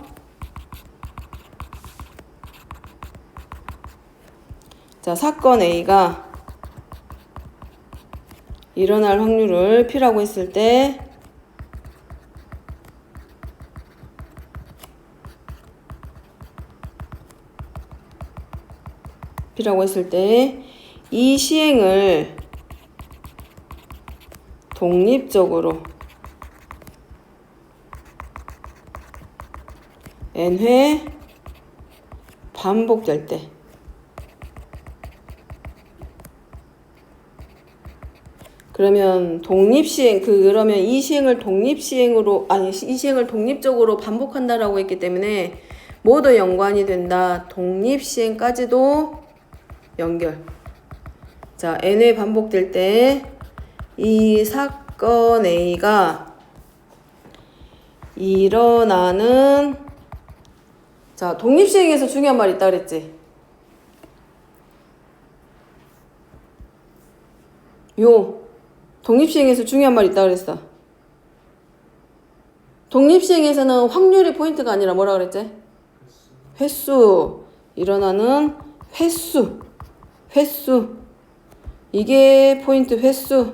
[SPEAKER 1] 자, 사건 A가 일어날 확률을 P라고 했을 때 이 시행을 독립적으로 n회 반복될 때 그러면 독립시행, 그러면 이 시행을 독립시행으로, 아니, 이 시행을 독립적으로 반복한다라고 했기 때문에 모두 연관이 된다. 독립시행까지도 연결. 자, n회 반복될 때 이 사건 A가 일어나는 자, 독립시행에서 중요한 말 있다 그랬지? 독립시행에서 중요한 말 있다 그랬어. 독립시행에서는 확률이 포인트가 아니라 뭐라 그랬지? 횟수. 일어나는 횟수. 이게 포인트 횟수를,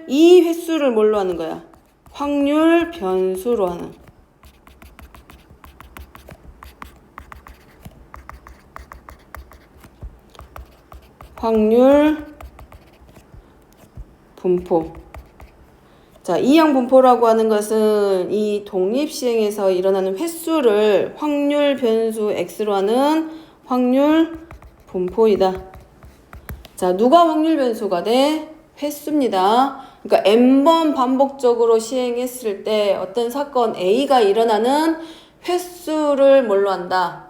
[SPEAKER 1] 이 횟수를 뭘로 하는 거야? 확률 변수로 하는. 확률 분포. 자, 이항 분포라고 하는 것은 이 독립시행에서 일어나는 횟수를 확률 변수 x로 하는 확률 분포이다. 자, 누가 확률 변수가 돼? 횟수입니다. 그러니까 n번 반복적으로 시행했을 때 어떤 사건 A가 일어나는 횟수를 뭘로 한다?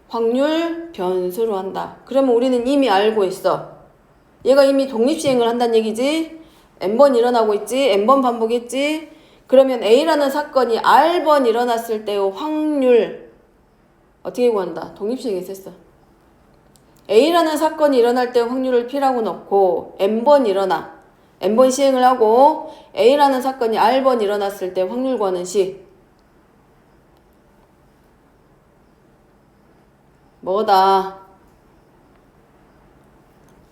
[SPEAKER 1] 확률 변수로 한다. 그러면 우리는 이미 알고 있어. 얘가 이미 독립시행을 한다는 얘기지. n번 일어나고 있지. n번 반복했지. 그러면 A라는 사건이 R번 일어났을 때의 확률 어떻게 구한다? 독립시행에서 했어. A라는 사건이 일어날 때 확률을 P라고 넣고 n번 일어나. n번 시행을 하고 A라는 사건이 R번 일어났을 때 확률 구하는 식. 뭐다?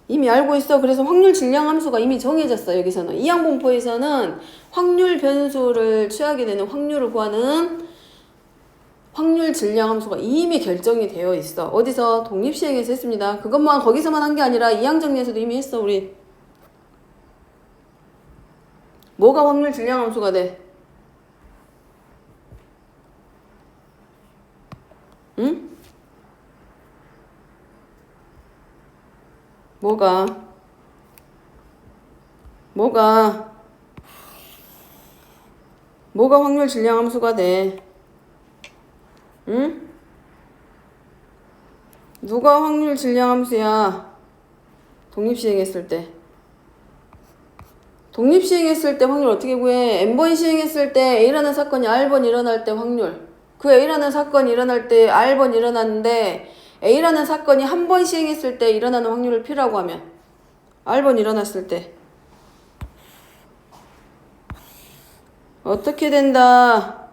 [SPEAKER 1] 이미 알고 있어. 그래서 확률 질량 함수가 이미 정해졌어. 여기서는 이항 분포에서는 확률 변수를 취하게 되는 확률을 구하는 확률 질량 함수가 이미 결정이 되어 있어. 어디서? 독립시행에서 했습니다. 그것만 거기서만 한 게 아니라 이항 정리에서도 이미 했어. 우리 뭐가 확률 질량 함수가 돼? 응? 뭐가 확률 질량 함수가 돼? 응? 누가 확률 질량 함수야? 독립시행했을 때. 독립시행했을 때 확률 어떻게 구해? n번 시행했을 때 A라는 사건이 R번 일어날 때 확률. 그 A라는 사건이 일어날 때 R번 일어났는데 A라는 사건이 한 번 시행했을 때 일어나는 확률을 P라고 하면 R번 일어났을 때 어떻게 된다?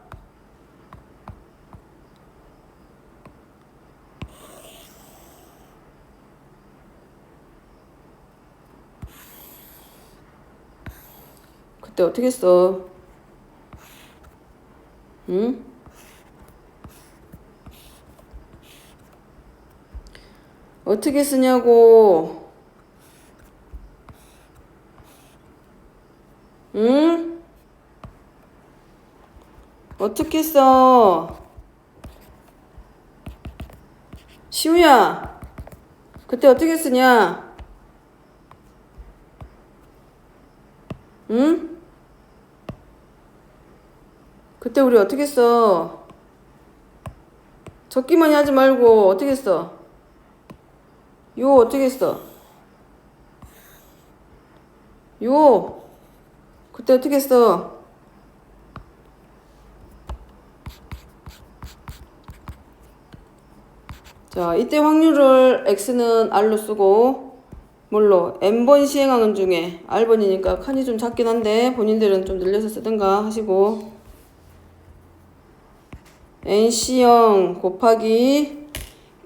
[SPEAKER 1] 그때 어떻게 써? 응? 어떻게 쓰냐고? 응? 어떻게 써? 시우야, 그때 어떻게 쓰냐? 응? 그때 우리 어떻게 써? 적기만이 하지 말고 어떻게 써? 요 어떻게 써? 요 그때 어떻게 써? 자, 이때 확률을 x는 r로 쓰고 뭘로? n번 시행하는 중에 r번이니까 칸이 좀 작긴 한데 본인들은 좀 늘려서 쓰든가 하시고 nc0 곱하기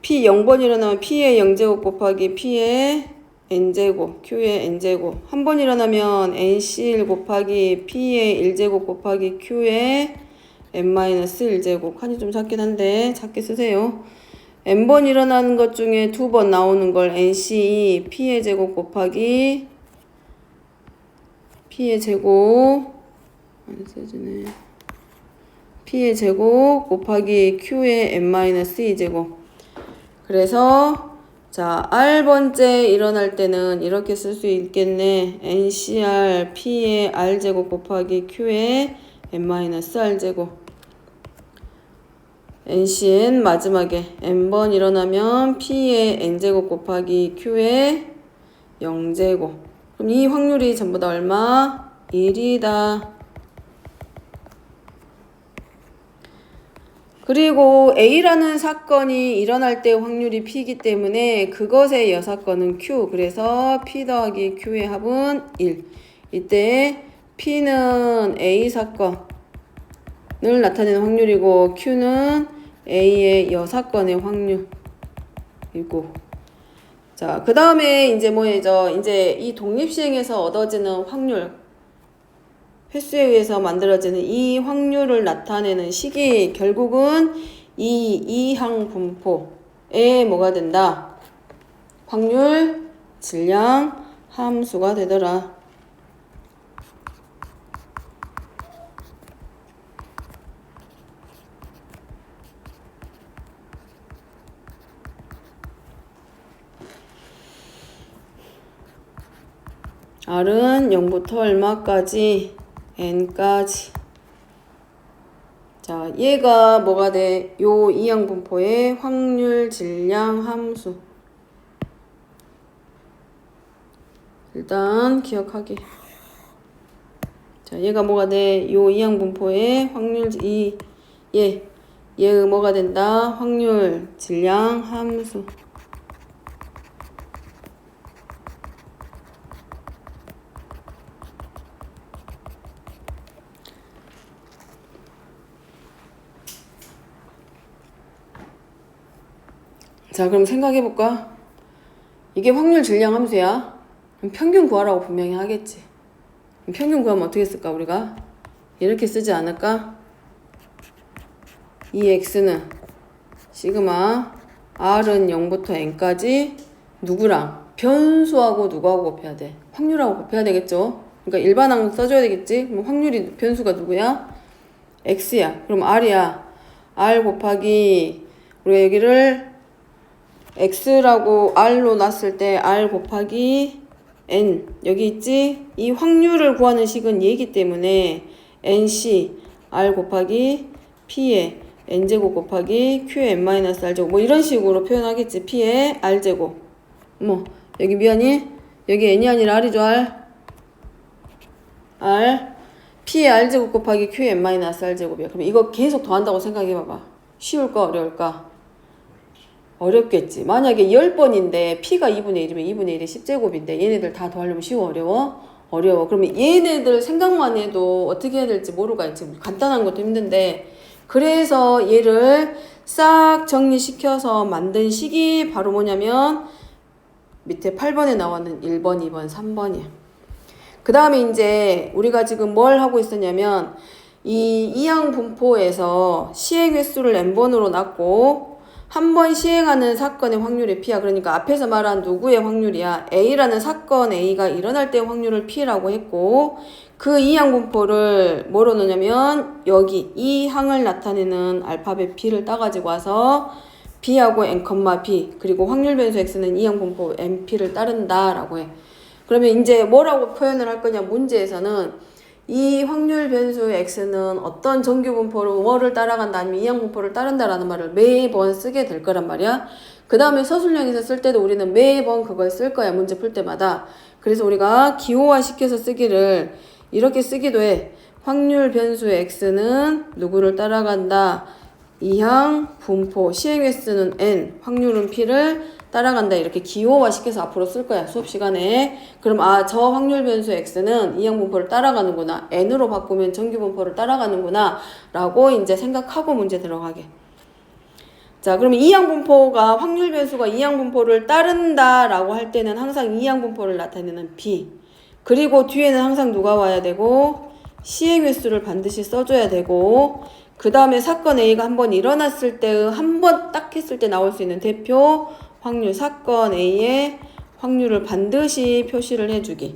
[SPEAKER 1] p 0번 일어나면 p의 0제곱 곱하기 p의 n제곱 q의 n제곱 한 번 일어나면 nc1 곱하기 p의 1제곱 곱하기 q의 n-1제곱 칸이 좀 작긴 한데 작게 쓰세요. n번 일어나는 것 중에 두 번 나오는 걸 nc2 p의 제곱 곱하기 p의 제곱 안 써지네. p의 제곱 곱하기 q의 n-2제곱. 그래서 자 r번째 일어날 때는 이렇게 쓸 수 있겠네. ncr p의 r제곱 곱하기 q의 n-r제곱. ncn 마지막에 n번 일어나면 p의 n제곱 곱하기 q의 0제곱. 그럼 이 확률이 전부 다 얼마? 1이다. 그리고 A라는 사건이 일어날 때 확률이 P이기 때문에 그것의 여사건은 Q. 그래서 P 더하기 Q의 합은 1. 이때 P는 A 사건을 나타내는 확률이고 Q는 A의 여사건의 확률이고, 자, 그 다음에 이제 뭐죠? 이제 이 독립시행에서 얻어지는 확률, 횟수에 의해서 만들어지는 이 확률을 나타내는 식이 결국은 이 이항 분포에 뭐가 된다? 확률, 질량, 함수가 되더라. R은 0부터 얼마까지? N까지. 자, 얘가 뭐가 돼? 요 이항분포의 확률, 질량, 함수. 일단 기억하기. 자, 얘가 뭐가 돼? 요 이항분포의 확률, 얘 뭐가 된다? 확률, 질량, 함수. 자, 그럼 생각해볼까? 이게 확률, 질량, 함수야? 그럼 평균 구하라고 분명히 하겠지. 그럼 평균 구하면 어떻게 쓸까, 우리가? 이렇게 쓰지 않을까? 이 x는 시그마, r은 0부터 n까지 누구랑? 변수하고 누구하고 곱해야 돼? 확률하고 곱해야 되겠죠? 그러니까 일반항 써줘야 되겠지? 그럼 확률이, 변수가 누구야? x야. 그럼 r이야. r 곱하기, 우리가 여기를 x라고 r로 놨을 때 r 곱하기 n 여기 있지? 이 확률을 구하는 식은 얘기 때문에 nc r 곱하기 p의 n제곱 곱하기 q의 n-r제곱 뭐 이런 식으로 표현하겠지. p의 r제곱 뭐 여기 미안이 여기 n이 아니라 r이죠. r p의 r제곱 곱하기 q의 n-r제곱이야. 그럼 이거 계속 더한다고 생각해봐봐. 쉬울까 어려울까? 어렵겠지. 만약에 10번인데 P가 2분의 1이면 2분의 1이 10제곱인데 얘네들 다 더하려면 쉬워 어려워? 어려워. 그러면 얘네들 생각만 해도 어떻게 해야 될지 모르고 있지. 간단한 것도 힘든데 그래서 얘를 싹 정리시켜서 만든 식이 바로 뭐냐면 밑에 8번에 나오는 1번, 2번, 3번이야. 그 다음에 이제 우리가 지금 뭘 하고 있었냐면 이 이항 분포에서 시행 횟수를 n번으로 놨고 한 번 시행하는 사건의 확률이 P야. 그러니까 앞에서 말한 누구의 확률이야? A라는 사건 A가 일어날 때의 확률을 P라고 했고 그 이항 분포를 뭐로 넣냐면 여기 이 항을 나타내는 알파벳 P를 따가지고 와서 B하고 N, B 그리고 확률 변수 X는 이항 분포 NP를 따른다 라고 해. 그러면 이제 뭐라고 표현을 할 거냐 문제에서는 이 확률 변수 x는 어떤 정규 분포로 뭐를 따라간다 아니면 이항 분포를 따른다라는 말을 매번 쓰게 될 거란 말이야. 그 다음에 서술형에서 쓸 때도 우리는 매번 그걸 쓸 거야. 문제 풀 때마다. 그래서 우리가 기호화 시켜서 쓰기를 이렇게 쓰기도 해. 확률 변수 x는 누구를 따라간다. 이항 분포 시행 횟수는 n 확률은 p를 따라간다. 이렇게 기호화 시켜서 앞으로 쓸 거야. 수업 시간에. 그럼 저 확률 변수 x는 이항 분포를 따라가는구나. n으로 바꾸면 정규 분포를 따라가는구나. 라고 이제 생각하고 문제 들어가게. 자, 그러면 이항 분포가 확률 변수가 이항 분포를 따른다 라고 할 때는 항상 이항 분포를 나타내는 b. 그리고 뒤에는 항상 누가 와야 되고 시행 횟수를 반드시 써줘야 되고 그 다음에 사건 A가 한번 일어났을 때 한 번 딱 했을 때 나올 수 있는 대표 확률 사건 A의 확률을 반드시 표시를 해주기.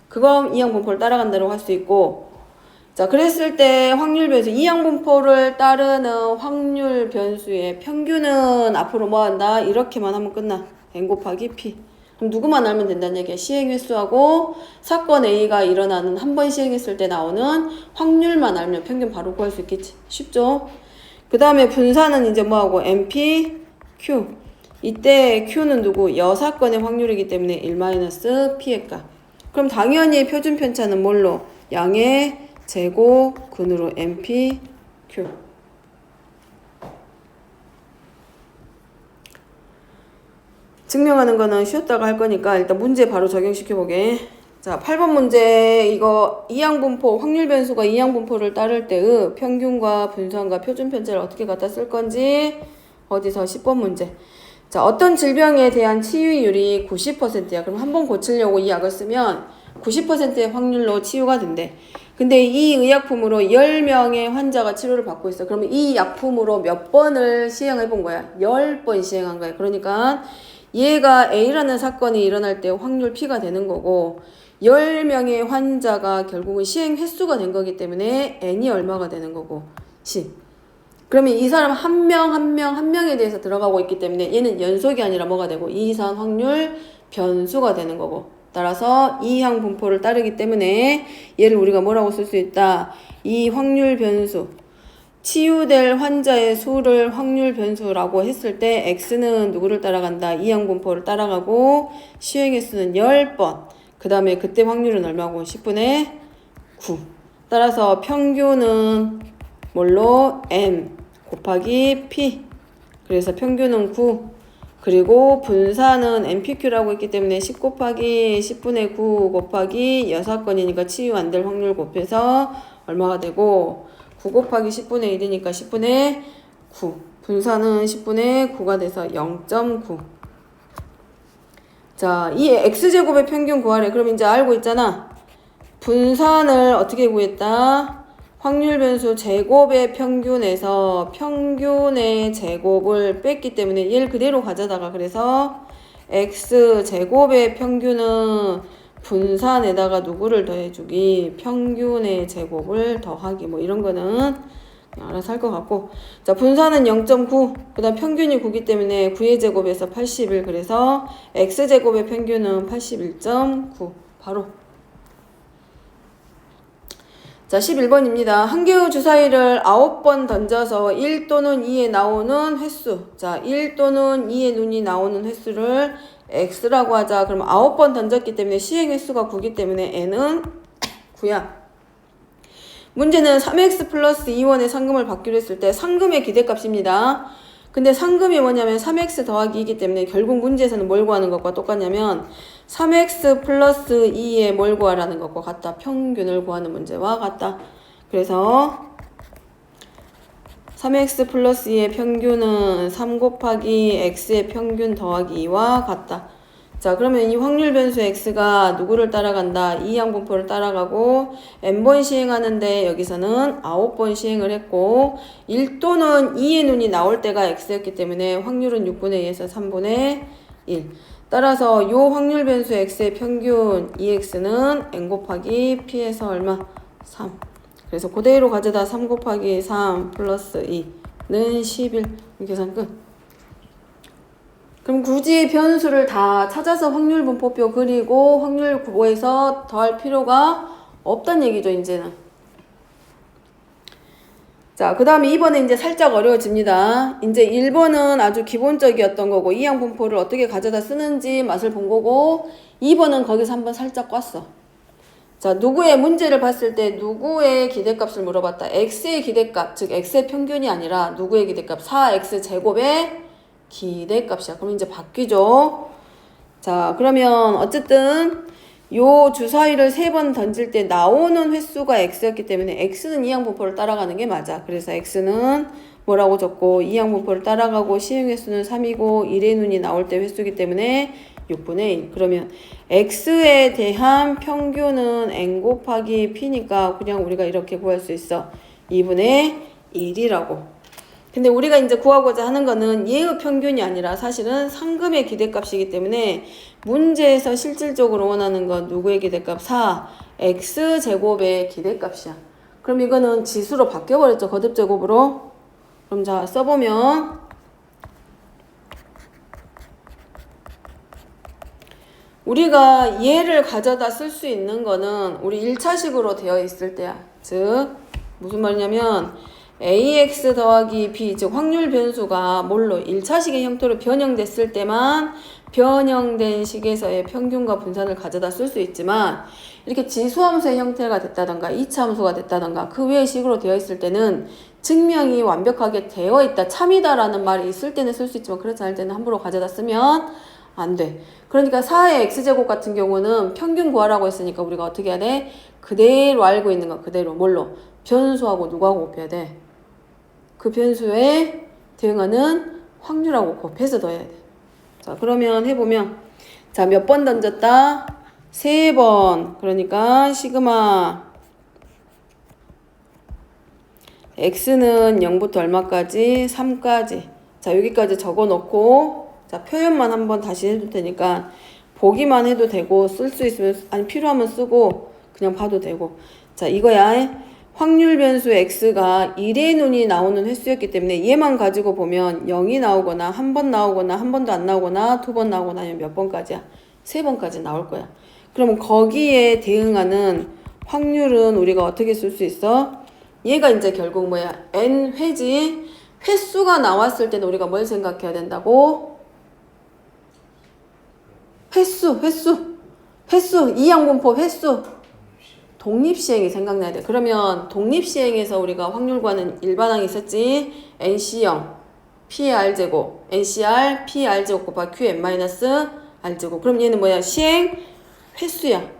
[SPEAKER 1] 그건 이항 분포를 따라간다고 할 수 있고 자 그랬을 때 확률 변수 이항 분포를 따르는 확률 변수의 평균은 앞으로 뭐 한다? 이렇게만 하면 끝나. n 곱하기 p. 그럼 누구만 알면 된다는 얘기야. 시행 횟수하고 사건 A가 일어나는 한 번 시행했을 때 나오는 확률만 알면 평균 바로 구할 수 있겠지. 쉽죠? 그 다음에 분사는 이제 뭐하고 NP, Q. 이때 Q는 누구? 여사건의 확률이기 때문에 1-P의 값. 그럼 당연히 표준 편차는 뭘로? 양의 제곱 근으로 NP, Q. 증명하는 거는 쉬었다가 할 거니까 일단 문제 바로 적용시켜 보게. 자, 8번 문제 이거 이항분포 확률 변수가 이항분포를 따를 때의 평균과 분산과 표준 편차를 어떻게 갖다 쓸 건지 어디서 10번 문제. 자, 어떤 질병에 대한 치유율이 90%야. 그럼 한 번 고치려고 이 약을 쓰면 90%의 확률로 치유가 된대. 근데 이 의약품으로 10명의 환자가 치료를 받고 있어. 그러면 이 약품으로 몇 번을 시행해 본 거야? 10번 시행한 거야. 그러니까 얘가 A라는 사건이 일어날 때 확률 P가 되는 거고 10명의 환자가 결국은 시행 횟수가 된 거기 때문에 N이 얼마가 되는 거고 10. 그러면 이 사람 한 명에 대해서 들어가고 있기 때문에 얘는 연속이 아니라 뭐가 되고 이산 확률 변수가 되는 거고 따라서 이항 분포를 따르기 때문에 얘를 우리가 뭐라고 쓸 수 있다. 이 확률 변수 치유될 환자의 수를 확률 변수라고 했을 때 X는 누구를 따라간다? 이항 분포를 따라가고 시행의 수는 10번. 그 다음에 그때 확률은 얼마고? 10분의 9. 따라서 평균은 뭘로? M 곱하기 P. 그래서 평균은 9. 그리고 분산은 MPQ라고 했기 때문에 10 곱하기 10분의 9 곱하기 6건이니까 치유 안 될 확률 곱해서 얼마가 되고 9 곱하기 10분의 1이니까 10분의 9. 분산은 10분의 9가 돼서 0.9. 자, 이 X제곱의 평균 구하래. 그럼 이제 알고 있잖아. 분산을 어떻게 구했다? 확률 변수 제곱의 평균에서 평균의 제곱을 뺐기 때문에 얘를 그대로 가져다가 그래서 X제곱의 평균은 분산에다가 누구를 더해주기 평균의 제곱을 더하기 뭐 이런 거는 알아서 할 것 같고 자 분산은 0.9 그 다음 평균이 9기 때문에 9의 제곱에서 81 그래서 X제곱의 평균은 81.9 바로 자 11번입니다. 한 개의 주사위를 9번 던져서 1 또는 2에 나오는 횟수 자 1 또는 2의 눈이 나오는 횟수를 X라고 하자. 그럼 9번 던졌기 때문에 시행 횟수가 9기 때문에 N은 9야. 문제는 3x 플러스 2원의 상금을 받기로 했을 때 상금의 기대값입니다. 근데 상금이 뭐냐면 3x 더하기 2이기 때문에 결국 문제에서는 뭘 구하는 것과 똑같냐면 3x 플러스 2에 뭘 구하라는 것과 같다. 평균을 구하는 문제와 같다. 그래서 3x 플러스 2의 평균은 3 곱하기 x의 평균 더하기 2와 같다. 자 그러면 이 확률 변수 x가 누구를 따라간다? 이항분포를 따라가고 n번 시행하는데 여기서는 9번 시행을 했고 1 또는 2의 눈이 나올 때가 x였기 때문에 확률은 6분의 2에서 3분의 1 따라서 이 확률 변수 x의 평균 2x는 n 곱하기 p에서 얼마? 3 그래서 그대로 가져다 3 곱하기 3 플러스 2는 11 계산 끝. 그럼 굳이 변수를 다 찾아서 확률 분포표 그리고 확률 구보에서 더할 필요가 없다는 얘기죠, 이제는. 자, 그 다음에 2번은 이제 살짝 어려워집니다. 이제 1번은 아주 기본적이었던 거고, 이항 분포를 어떻게 가져다 쓰는지 맛을 본 거고, 2번은 거기서 한번 살짝 꼈어. 자, 누구의 문제를 봤을 때 누구의 기대값을 물어봤다. x의 기대값, 즉 x의 평균이 아니라 누구의 기대값? 4x 제곱의 기대값이야. 그럼 이제 바뀌죠. 자, 그러면 어쨌든 요 주사위를 3번 던질 때 나오는 횟수가 x였기 때문에 x는 이항분포를 따라가는 게 맞아. 그래서 x는 뭐라고 적고 이항분포를 따라가고 시행 횟수는 3이고 1의 눈이 나올 때 횟수이기 때문에 6분의 1. 그러면 x에 대한 평균은 n 곱하기 p니까 그냥 우리가 이렇게 구할 수 있어. 2분의 1이라고. 근데 우리가 이제 구하고자 하는 거는 얘의 평균이 아니라 사실은 상금의 기대값이기 때문에 문제에서 실질적으로 원하는 건 누구의 기대값? 4. x제곱의 기대값이야. 그럼 이거는 지수로 바뀌어버렸죠. 거듭제곱으로. 그럼 자 써보면 우리가 얘를 가져다 쓸 수 있는 거는 우리 1차식으로 되어 있을 때야. 즉 무슨 말이냐면 ax 더하기 b 즉 확률 변수가 뭘로 1차식의 형태로 변형됐을 때만 변형된 식에서의 평균과 분산을 가져다 쓸 수 있지만 이렇게 지수함수의 형태가 됐다던가 2차 함수가 됐다던가 그 외의 식으로 되어 있을 때는 증명이 완벽하게 되어 있다 참이다 라는 말이 있을 때는 쓸 수 있지만 그렇지 않을 때는 함부로 가져다 쓰면 안 돼. 그러니까 4의 x제곱 같은 경우는 평균 구하라고 했으니까 우리가 어떻게 해야 돼? 그대로 알고 있는 거 그대로 뭘로? 변수하고 누구하고 곱해야 돼? 그 변수에 대응하는 확률하고 곱해서 더해야 돼. 자, 그러면 해보면 자, 몇 번 던졌다? 3번. 그러니까 시그마 x는 0부터 얼마까지? 3까지. 자, 여기까지 적어 놓고 자, 표현만 한번 다시 해줄 테니까 보기만 해도 되고 쓸 수 있으면 아니 필요하면 쓰고 그냥 봐도 되고. 자, 이거야. 확률 변수 x가 1의 눈이 나오는 횟수였기 때문에 얘만 가지고 보면 0이 나오거나 한 번 나오거나 한 번도 안 나오거나 두 번 나오거나 아니면 몇 번까지야? 3번까지 나올 거야. 그러면 거기에 대응하는 확률은 우리가 어떻게 쓸 수 있어? 얘가 이제 결국 뭐야? n 회지. 횟수가 나왔을 때는 우리가 뭘 생각해야 된다고? 횟수. 이항분포 횟수. 독립시행이 생각나야 돼. 그러면 독립시행에서 우리가 확률 구하는 일반항이 있었지. NC0, PR제곱, NCR, PR제곱 곱하기 QN-R제곱. 그럼 얘는 뭐야? 시행 횟수야.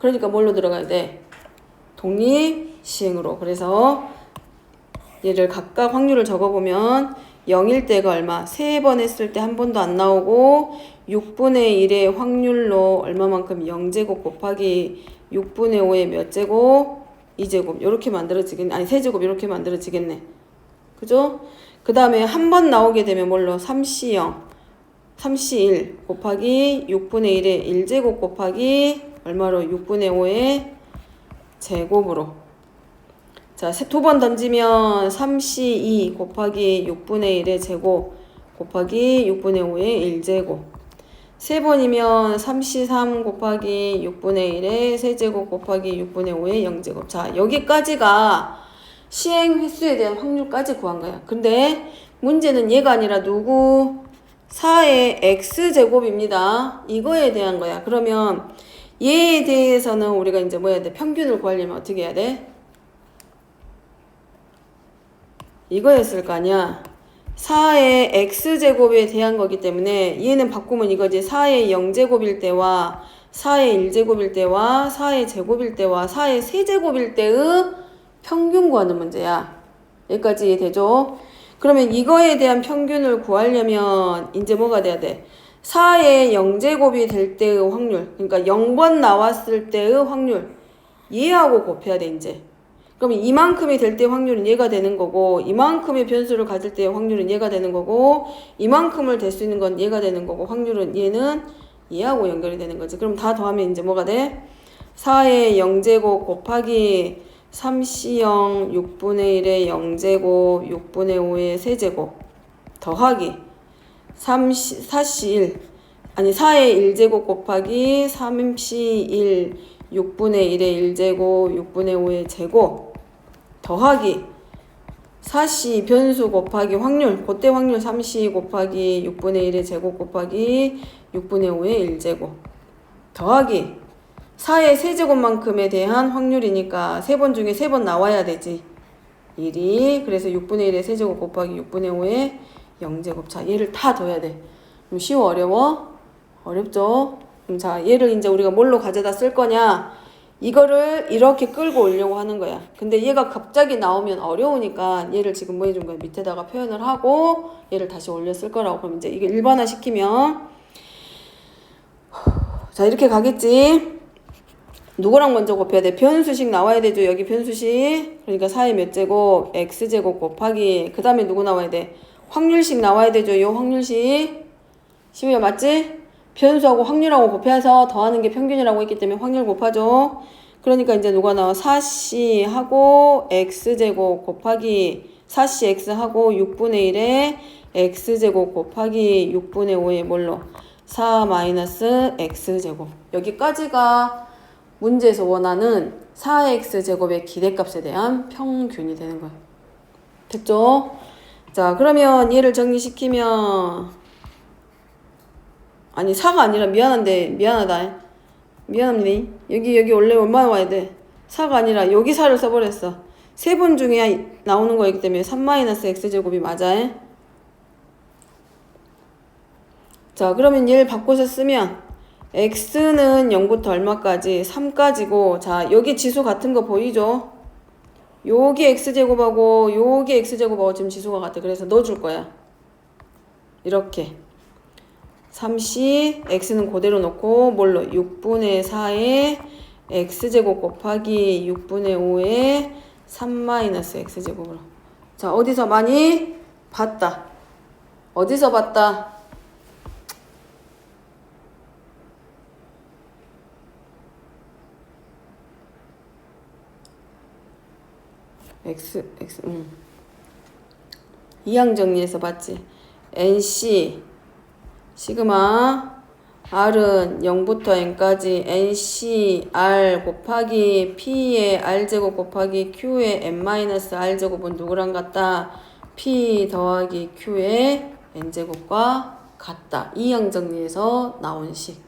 [SPEAKER 1] 그러니까 뭘로 들어가야 돼? 독립시행으로. 그래서 얘를 각각 확률을 적어보면 0일 때가 얼마? 3번 했을 때 한 번도 안 나오고 6분의 1의 확률로 얼마만큼 0제곱 곱하기 6분의 5의 몇 제곱? 2제곱 이렇게 만들어지겠네. 아니 3제곱 이렇게 만들어지겠네. 그죠? 그 다음에 한 번 나오게 되면 뭘로? 3C0 3C1 곱하기 6분의 1의 1제곱 곱하기 얼마로? 6분의 5의 제곱으로. 자, 두 번 던지면 3C2 곱하기 6분의 1의 제곱 곱하기 6분의 5의 1제곱. 세 번이면 3C3 곱하기 6분의 1의 세제곱 곱하기 6분의 5의 0제곱. 자, 여기까지가 시행 횟수에 대한 확률까지 구한 거야. 근데 문제는 얘가 아니라 누구? 4의 x제곱입니다. 이거에 대한 거야. 그러면 얘에 대해서는 우리가 이제 뭐 해야 돼? 평균을 구하려면 어떻게 해야 돼? 이거였을 거 아니야. 4의 x제곱에 대한 거기 때문에 얘는 바꾸면 이거지. 4의 0제곱일 때와 4의 1제곱일 때와 4의 제곱일 때와 4의 세제곱일 때의 평균 구하는 문제야. 여기까지 이해되죠? 그러면 이거에 대한 평균을 구하려면 이제 뭐가 돼야 돼? 4의 0제곱이 될 때의 확률. 그러니까 0번 나왔을 때의 확률. 얘하고 곱해야 돼 이제. 그러면 이만큼이 될 때 확률은 얘가 되는 거고 이만큼의 변수를 가질 때의 확률은 얘가 되는 거고 이만큼을 될 수 있는 건 얘가 되는 거고 확률은 얘는 얘하고 연결이 되는 거지. 그럼 다 더하면 이제 뭐가 돼? 4의 0제곱 곱하기 3C0 6분의 1의 0제곱 6분의 5의 세제곱 더하기 4C1 아니 4의 1제곱 곱하기 3C1 6분의 1의 1제곱 6분의 5의 제곱 더하기 4C 변수 곱하기 확률 그때 확률 3C 곱하기 6분의 1의 제곱 곱하기 6분의 5의 1제곱 더하기 4의 세제곱만큼에 대한 확률이니까 3번 중에 3번 나와야 되지 1이 그래서 6분의 1의 세제곱 곱하기 6분의 5의 0제곱. 자, 얘를 다 더해야 돼. 그럼 쉬워 어려워? 어렵죠? 그럼 자, 얘를 이제 우리가 뭘로 가져다 쓸 거냐? 이거를 이렇게 끌고 오려고 하는 거야. 근데 얘가 갑자기 나오면 어려우니까 얘를 지금 뭐 해준 거야? 밑에다가 표현을 하고 얘를 다시 올려 쓸 거라고. 그럼 이제 이게 일반화 시키면 자, 이렇게 가겠지? 누구랑 먼저 곱해야 돼? 변수식 나와야 되죠. 여기 변수식. 그러니까 4의 몇 제곱? x제곱 곱하기 그 다음에 누구 나와야 돼? 확률식 나와야 되죠. 요 확률식. 시우야 맞지? 변수하고 확률하고 곱해서 더하는 게 평균이라고 했기 때문에 확률 곱하죠. 그러니까 이제 누가 나와? 4c 하고 x제곱 곱하기 4cx 하고 6분의 1에 x제곱 곱하기 6분의 5의 뭘로? 4 마이너스 x제곱. 여기까지가 문제에서 원하는 4x제곱의 기대값에 대한 평균이 되는 거예요. 됐죠? 자, 그러면 얘를 정리시키면 아니 4가 아니라 미안한데 미안하다. 미안합니다. 여기 원래 얼마나 와야 돼? 4가 아니라 여기 4를 써버렸어. 세 번 중에 나오는 거이기 때문에 3-x제곱이 맞아. 자, 그러면 얘를 바꿔서 쓰면 x는 0부터 얼마까지? 3까지고, 자, 여기 지수 같은 거 보이죠? 여기 x제곱하고 여기 x제곱하고 지금 지수가 같아. 그래서 넣어줄 거야. 이렇게 3c x는 그대로 놓고 뭘로? 6분의 4에 x제곱 곱하기 6분의 5에 3-x제곱으로. 자, 어디서 많이 봤다. 어디서 봤다? 이항 정리해서 봤지. NC 시그마 R은 0부터 N까지 NC R 곱하기 P의 R제곱 곱하기 Q의 N-R제곱은 누구랑 같다? P 더하기 Q의 N제곱과 같다. 이항 정리에서 나온 식.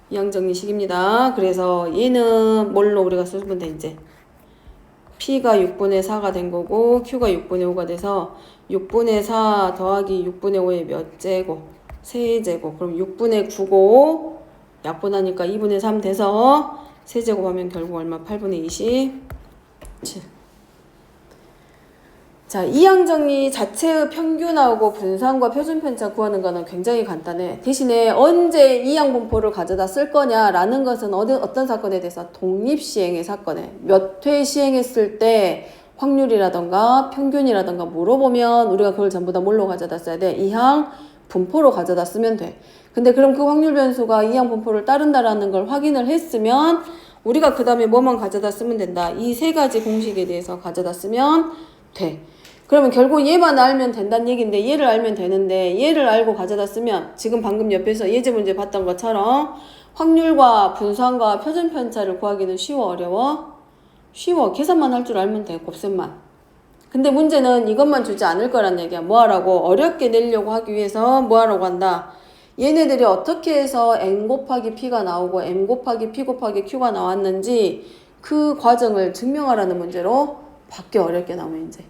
[SPEAKER 1] 이항 정리식입니다. 그래서 얘는 뭘로 우리가 쓰면 돼, 이제. P가 6분의 4가 된 거고 Q가 6분의 5가 돼서 6분의 4 더하기 6분의 5의 몇 제곱? 세제곱. 그럼 6분의 9고 약분하니까 2분의 3 돼서 세제곱하면 결국 얼마? 8분의 27. 자, 이항 정리 자체의 평균하고 분산과 표준편차 구하는 거는 굉장히 간단해. 대신에 언제 이항 분포를 가져다 쓸 거냐라는 것은 어떤 사건에 대해서 독립시행의 사건에 몇 회 시행했을 때 확률이라던가 평균이라던가 물어보면 우리가 그걸 전부 다 뭘로 가져다 써야 돼? 이항 분포로 가져다 쓰면 돼. 근데 그럼 그 확률 변수가 이항 분포를 따른다라는 걸 확인을 했으면 우리가 그 다음에 뭐만 가져다 쓰면 된다. 이 세 가지 공식에 대해서 가져다 쓰면 돼. 그러면 결국 얘만 알면 된다는 얘기인데 얘를 알면 되는데 얘를 알고 가져다 쓰면 지금 방금 옆에서 예제 문제 봤던 것처럼 확률과 분산과 표준편차를 구하기는 쉬워? 어려워? 쉬워. 계산만 할 줄 알면 돼. 곱셈만. 근데 문제는 이것만 주지 않을 거란 얘기야. 뭐 하라고? 어렵게 내려고 하기 위해서 뭐 하라고 한다? 얘네들이 어떻게 해서 n 곱하기 p가 나오고 m 곱하기 p 곱하기 q가 나왔는지 그 과정을 증명하라는 문제로 밖에 어렵게 나오면 이제.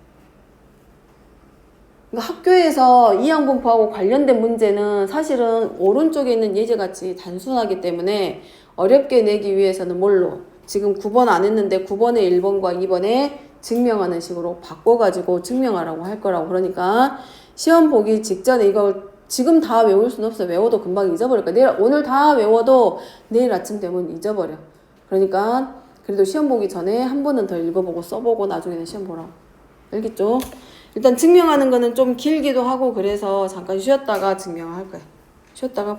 [SPEAKER 1] 그러니까 학교에서 이항 분포하고 관련된 문제는 사실은 오른쪽에 있는 예제같이 단순하기 때문에 어렵게 내기 위해서는 뭘로? 지금 9번 안 했는데 9번에 1번과 2번에 증명하는 식으로 바꿔가지고 증명하라고 할 거라고. 그러니까 시험 보기 직전에 이걸 지금 다 외울 수는 없어. 외워도 금방 잊어버릴 거야. 오늘 다 외워도 내일 아침 되면 잊어버려. 그러니까 그래도 시험 보기 전에 한 번은 더 읽어보고 써보고 나중에는 시험 보라고. 알겠죠? 일단 증명하는 거는 좀 길기도 하고 그래서 잠깐 쉬었다가 증명할 거야. 쉬었다가